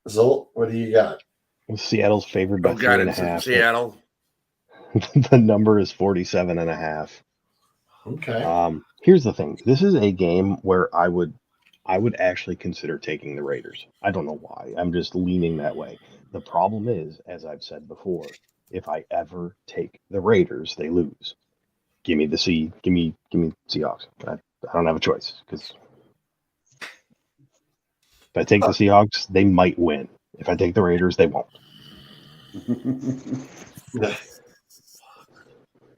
Zolt, what do you got? Seattle's favored by Oh, God, 3.5. it's in Seattle. The number is 47.5. Okay. Here's the thing. This is a game where I would actually consider taking the Raiders. I don't know why. I'm just leaning that way. The problem is, as I've said before, if I ever take the Raiders, they lose. Give me Seahawks. I don't have a choice because if I take the Seahawks, they might win. If I take the Raiders, they won't.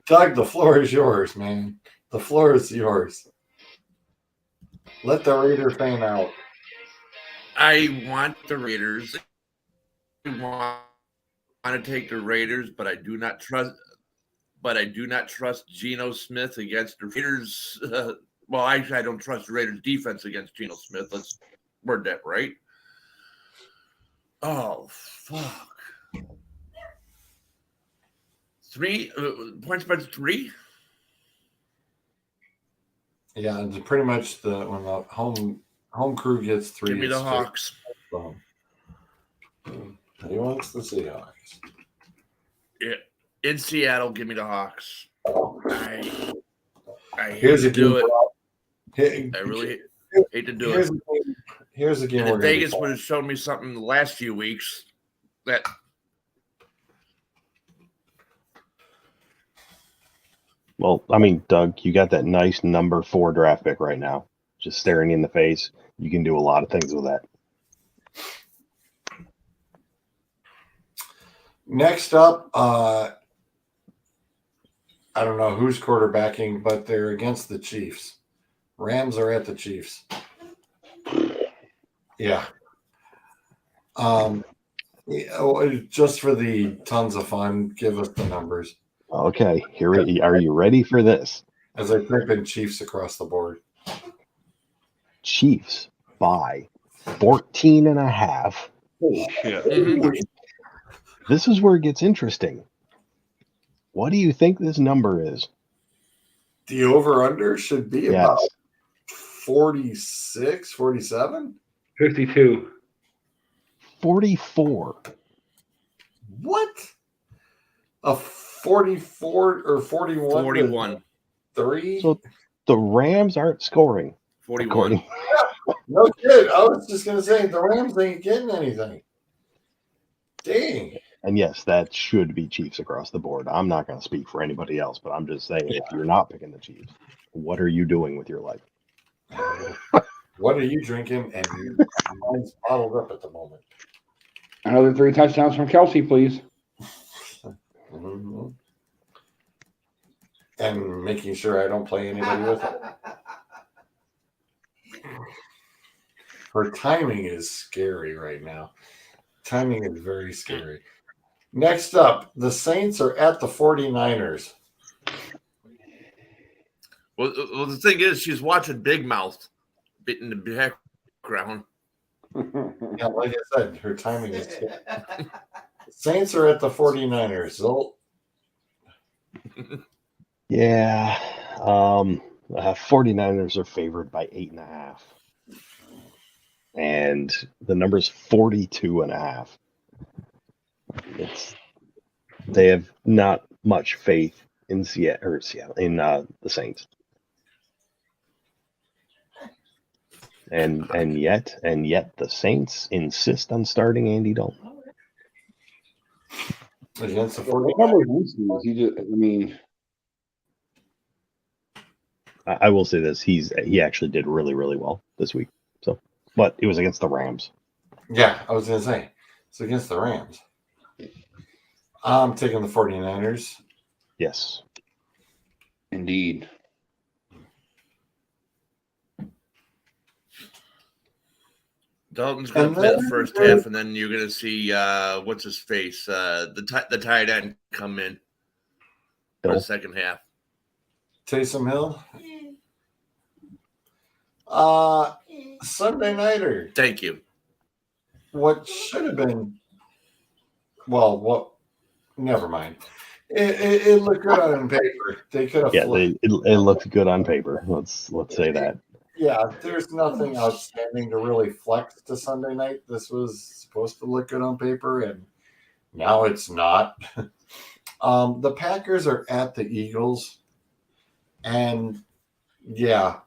Doug, the floor is yours, man. The floor is yours. Let the Raider fan out. I want the Raiders. I want to take the Raiders, but I do not trust. But I do not trust Geno Smith against the Raiders. Well, actually, I don't trust the Raiders' defense against Geno Smith. Let's word that right. Oh, fuck. 3 points by 3. Yeah, it's pretty much when the home crew gets 3. Give me the Hawks. He wants the Seahawks. Yeah. In Seattle, give me the Hawks. I Here's hate to do it. Hey, I really hate to do here's it. Here's a game. And if Vegas would have shown me something the last few weeks that. Well, I mean, Doug, you got that nice number 4 draft pick right now, just staring you in the face. You can do a lot of things with that. Next up, I don't know who's quarterbacking, but they're against the Chiefs. Rams are at the Chiefs. Yeah. Just for the tons of fun, give us the numbers. Okay, are you ready for this? As I type in Chiefs across the board. Chiefs by 14.5. Holy shit. Mhm. This is where it gets interesting. What do you think this number is? The over-under should be Yes. about 46, 47? 52. 44. What? A 44 or 41? 41. 3? So the Rams aren't scoring. 41. No kid. I was just going to say, the Rams ain't getting anything. Dang. And yes, that should be Chiefs across the board. I'm not going to speak for anybody else, but I'm just saying, if you're not picking the Chiefs, what are you doing with your life? What are you drinking? And mine's bottled up at the moment. Another 3 touchdowns from Kelsey, please. Mm-hmm. And making sure I don't play anybody with it. Her timing is scary right now. Timing is very scary. Next up, the Saints are at the 49ers. Well, the thing is, she's watching Big Mouth in the background. Yeah, like I said, her timing is scary. Saints are at the 49ers. Zolt. Yeah. 49ers are favored by 8.5. And the number's 42.5. They have not much faith in Seattle in the Saints. And yet the Saints insist on starting Andy Dalton. Against the 49ers. I will say this: he actually did really, really well this week. So, but it was against the Rams. Yeah, I was going to say it's against the Rams. I'm taking the 49ers. Yes. Indeed. Dalton's going to play the first half, and then you're going to see what's his face, the tight end come in for the second half. Taysom Hill. Sunday nighter. Thank you. What should have been, well, what? Never mind. It looked good on paper. They could have. Yeah, it looked good on paper. Let's say that. Yeah, there's nothing outstanding to really flex to Sunday night. This was supposed to look good on paper, and now it's not. The Packers are at the Eagles, and yeah,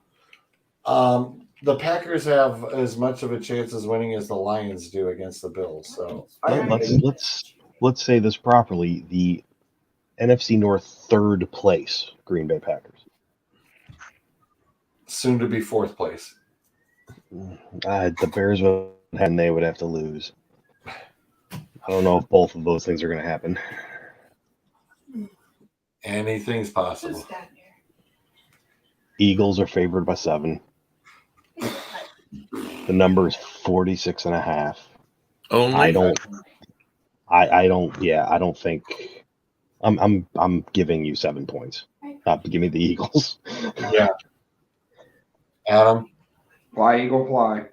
the Packers have as much of a chance as winning as the Lions do against the Bills. So Let's say this properly. The NFC North third place Green Bay Packers. Soon to be fourth place. The Bears would, and they would have to lose. I don't know if both of those things are going to happen. Anything's possible. Eagles are favored by 7. The number is 46.5. Only I don't think I'm giving you 7 points. Give me the Eagles. Yeah. Adam? Fly, Eagle, fly.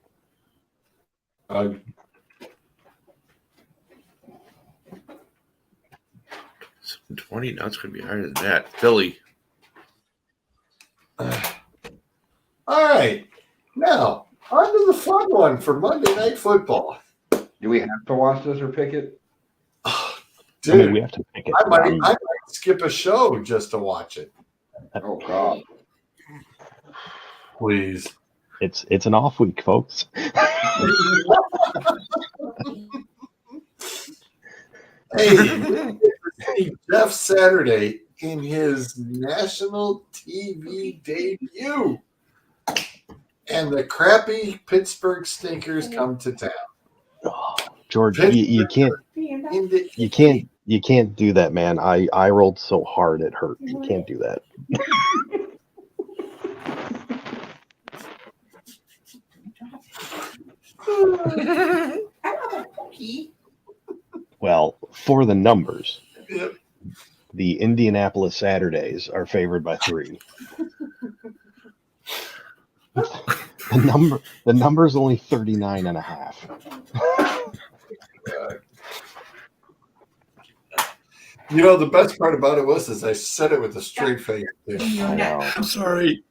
20. Now it's going to be higher than that. Philly. All right. Now, on to the fun one for Monday Night Football. Do we have to watch this or pick it? Dude, I mean, we have to pick it. I might skip a show just to watch it. Oh, God. Please. It's an off week, folks. Hey, Jeff Saturday in his national TV debut. And the crappy Pittsburgh Stinkers come to town. Oh, George, you can't do that, man. I rolled so hard it hurt. You can't do that. Well, for the numbers, Yep. the Indianapolis Saturdays are favored by 3. The number is only 39.5. You know, the best part about it was I said it with a straight face. I know. I'm sorry.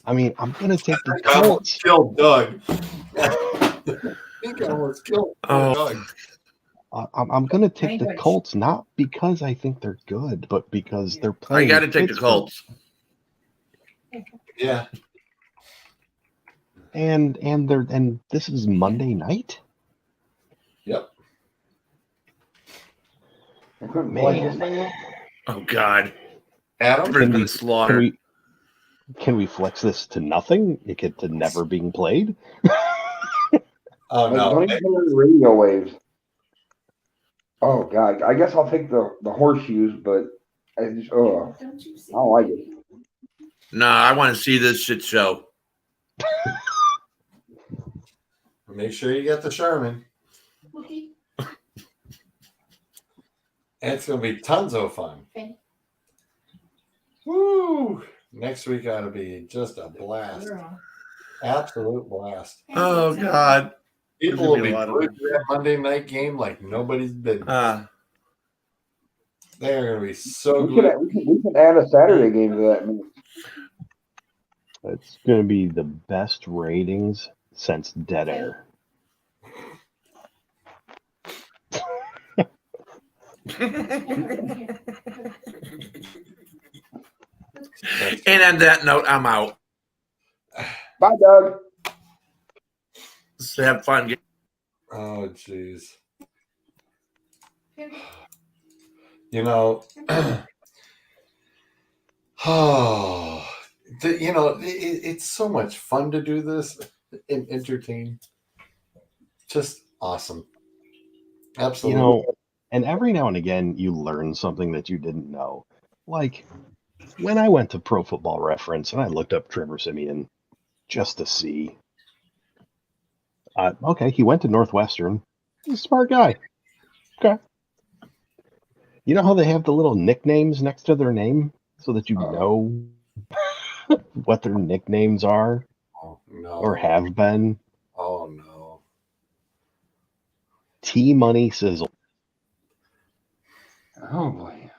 I mean, I'm gonna take the I almost Colts. killed Doug. I think I almost killed Doug. I'm gonna take the Colts, not because I think they're good, but because they're I playing. got to take the Pittsburgh. Colts. Yeah. And this is Monday night. Yep. I couldn't play this Man, thing. Oh, God. Adam? Denver's been slaughtered. can we flex this to nothing? It could to never being played. Oh, Like, no. don't even put it in radio waves. Oh, God. I guess I'll take the horseshoes, but I just, I don't like it. No, I want to see this shit show. Make sure you get the Sherman. It's going to be tons of fun. Okay. Woo! Next week ought to be just a blast. Absolute blast. Oh, God. People will There's be gonna be a lot of glued to that Monday night game like nobody's been. They're going to be so We good. can add a Saturday game to that. It's gonna be the best ratings since Dead Air. And on that note, I'm out. Bye, Doug. Let's have fun. Oh, jeez. You know, it's so much fun to do this and entertain. Just awesome. Absolutely. And every now and again you learn something that you didn't know. Like when I went to Pro Football Reference and I looked up Trevor Siemian just to see. Okay, he went to Northwestern. He's a smart guy. Okay. You know how they have the little nicknames next to their name so that you know what their nicknames are Oh, no. or have been? Oh, no. T-Money Sizzle. Oh boy.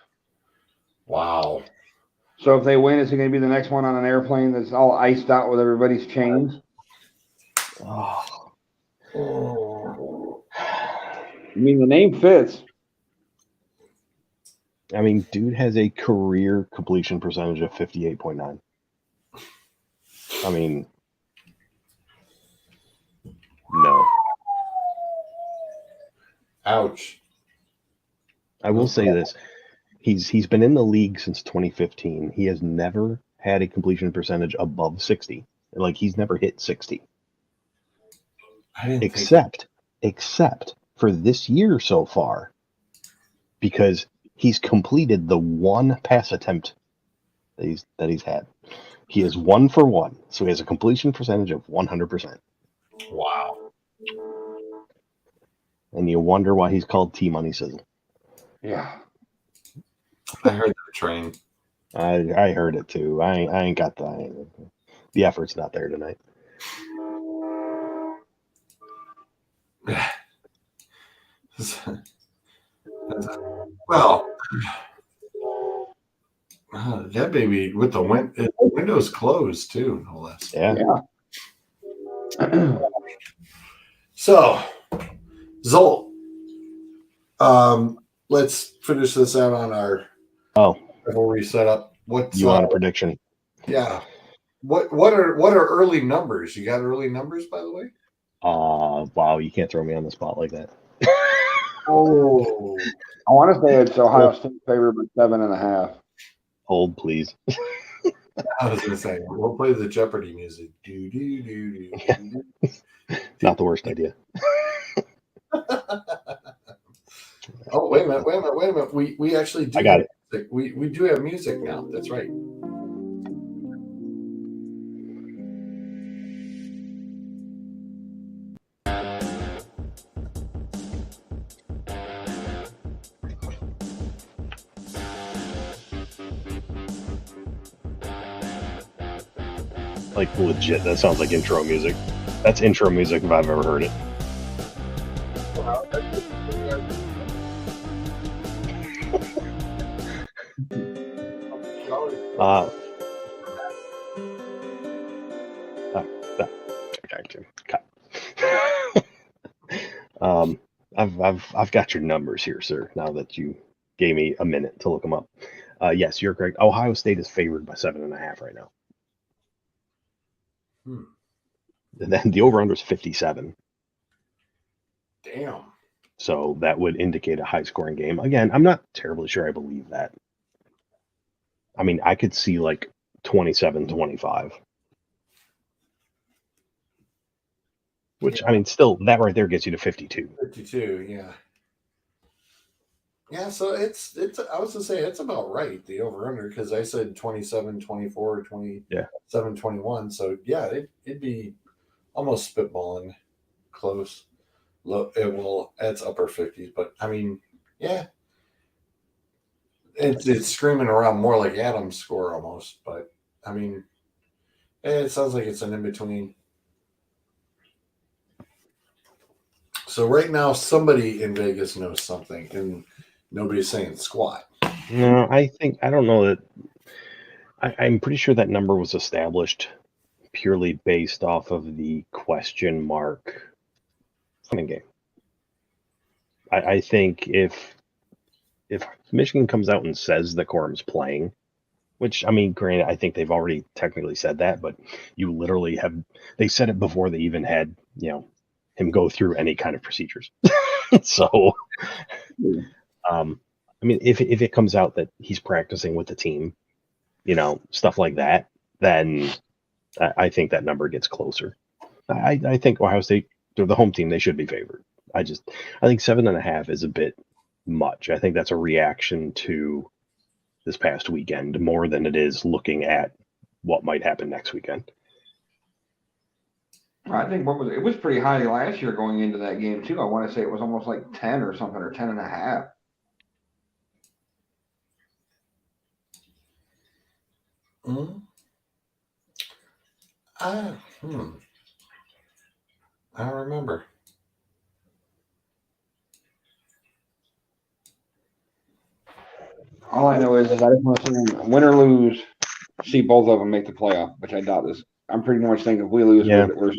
Wow. So if they win, is it going to be the next one on an airplane that's all iced out with everybody's chains? Oh. I mean, the name fits. I mean, dude has a career completion percentage of 58.9. I mean, no. Ouch. I will say this. He's been in the league since 2015. He has never had a completion percentage above 60. Like, he's never hit 60. I didn't Except for this year so far, because he's completed the one pass attempt that he's had. He is 1 for 1, so he has a completion percentage of 100%. Wow. And you wonder why he's called T-Money Sizzle. Yeah. I heard the train. I heard it too. I ain't got the effort's not there tonight. Well, that baby with the windows closed too, no less. Yeah. So, Zolt, let's finish this out on our rivalry setup. What's You want a prediction? Yeah. What are early numbers? You got early numbers, by the way? Wow, you can't throw me on the spot like that. Oh, I want to say it's Ohio State favored by 7.5. Hold, please. I was gonna say we'll play the Jeopardy music. Do do do do. Not the worst idea. Oh, wait a minute. We actually do. I got it. Music. We do have music now. That's right. Like, legit, that sounds like intro music. That's intro music if I've ever heard it. I've got your numbers here, sir. Now that you gave me a minute to look them up. Yes, you're correct. Ohio State is favored by 7.5 right now. And then the over/under is 57. Damn. So that would indicate a high-scoring game. Again, I'm not terribly sure I believe that. I mean, I could see like 27-25. Which, I mean, still, that right there gets you to 52. 52, yeah. Yeah, so it's I was to say it's about right, the over-under, because I said 27, 24, 27, 21. So, yeah, it'd be almost spitballing close. It's upper 50s, but, I mean, yeah. It's screaming around more like Adam's score almost, but, I mean, it sounds like it's an in-between. So right now, somebody in Vegas knows something, and nobody's saying squat. No, I don't know that. I'm pretty sure that number was established purely based off of the question mark running game. I think if Michigan comes out and says the Quorum's playing, which, I mean, granted, I think they've already technically said that, but you literally they said it before they even had, him go through any kind of procedures. So, I mean, if it comes out that he's practicing with the team, stuff like that, then I think that number gets closer. I think Ohio State, they're the home team, they should be favored. I think 7.5 is a bit much. I think that's a reaction to this past weekend more than it is looking at what might happen next weekend. I think it was pretty high last year going into that game too. I want to say it was almost like 10 or something, or 10.5. Mm. I don't remember. All I know is I just want to see them win or lose, see both of them make the playoff, which I doubt this. I'm pretty much thinking if we lose, Yeah. we're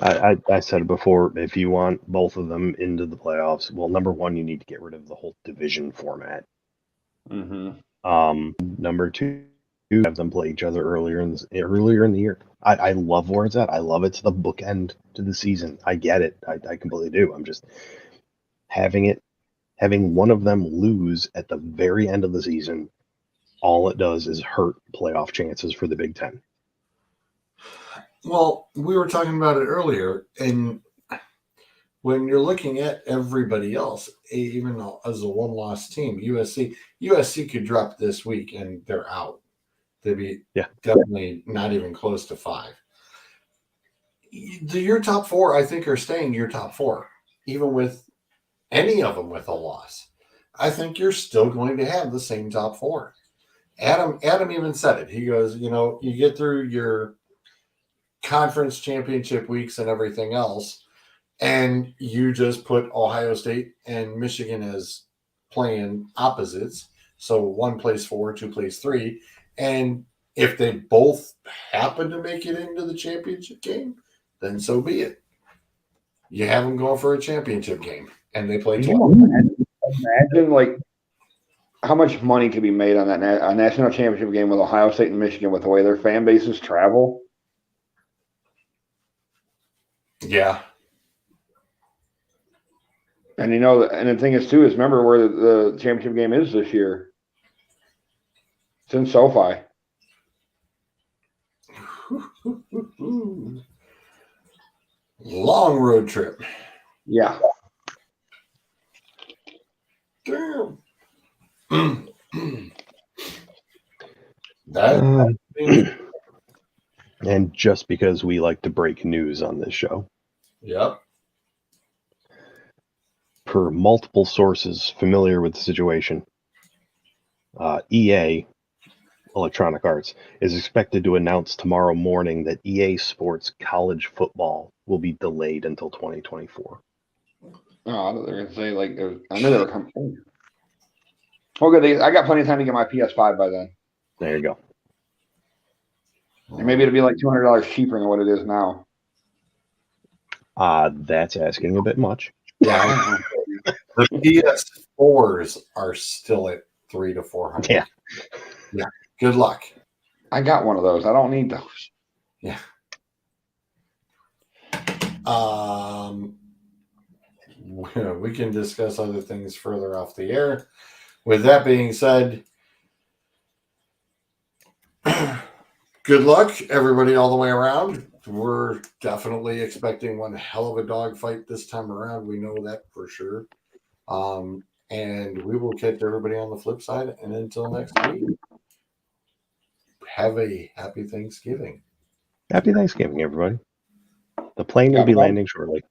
I said it before, if you want both of them into the playoffs, well, number one, you need to get rid of the whole division format. Number two, have them play each other earlier in the year. I love where it's at. I love it's the bookend to the season. I get it. I completely do. I'm just having one of them lose at the very end of the season. All it does is hurt playoff chances for the Big Ten. Well, we were talking about it earlier, and when you're looking at everybody else, even as a one-loss team, USC could drop this week and they're out. They'd be definitely not even close to 5. Your top 4, I think, are staying your top 4, even with any of them with a loss. I think you're still going to have the same top 4. Adam even said it. He goes, you get through your conference championship weeks and everything else, and you just put Ohio State and Michigan as playing opposites. So 1 plays 4, 2 plays 3. And if they both happen to make it into the championship game, then so be it. You have them going for a championship game, and they play 12. Imagine like how much money could be made on that a national championship game with Ohio State and Michigan with the way their fan bases travel. Yeah. And and the thing is too is remember where the championship game is this year. It's in SoFi. Long road trip. Yeah. Damn. And just because we like to break news on this show. Yep. Per multiple sources familiar with the situation, EA, Electronic Arts, is expected to announce tomorrow morning that EA Sports College Football will be delayed until 2024. Oh, I thought they were going to say, like, I knew they were coming. Well, good. I got plenty of time to get my PS5 by then. There you go. And maybe it'll be like $200 cheaper than what it is now. That's asking a bit much. Yeah. The PS4s are still at $300 to $400. Yeah. Yeah. Good luck. I got one of those. I don't need those. Yeah. We can discuss other things further off the air. With that being said, good luck, everybody, all the way around. We're definitely expecting one hell of a dogfight this time around. We know that for sure. And we will catch everybody on the flip side. And until next week, have a happy Thanksgiving. Happy Thanksgiving, everybody. The plane will be landing shortly.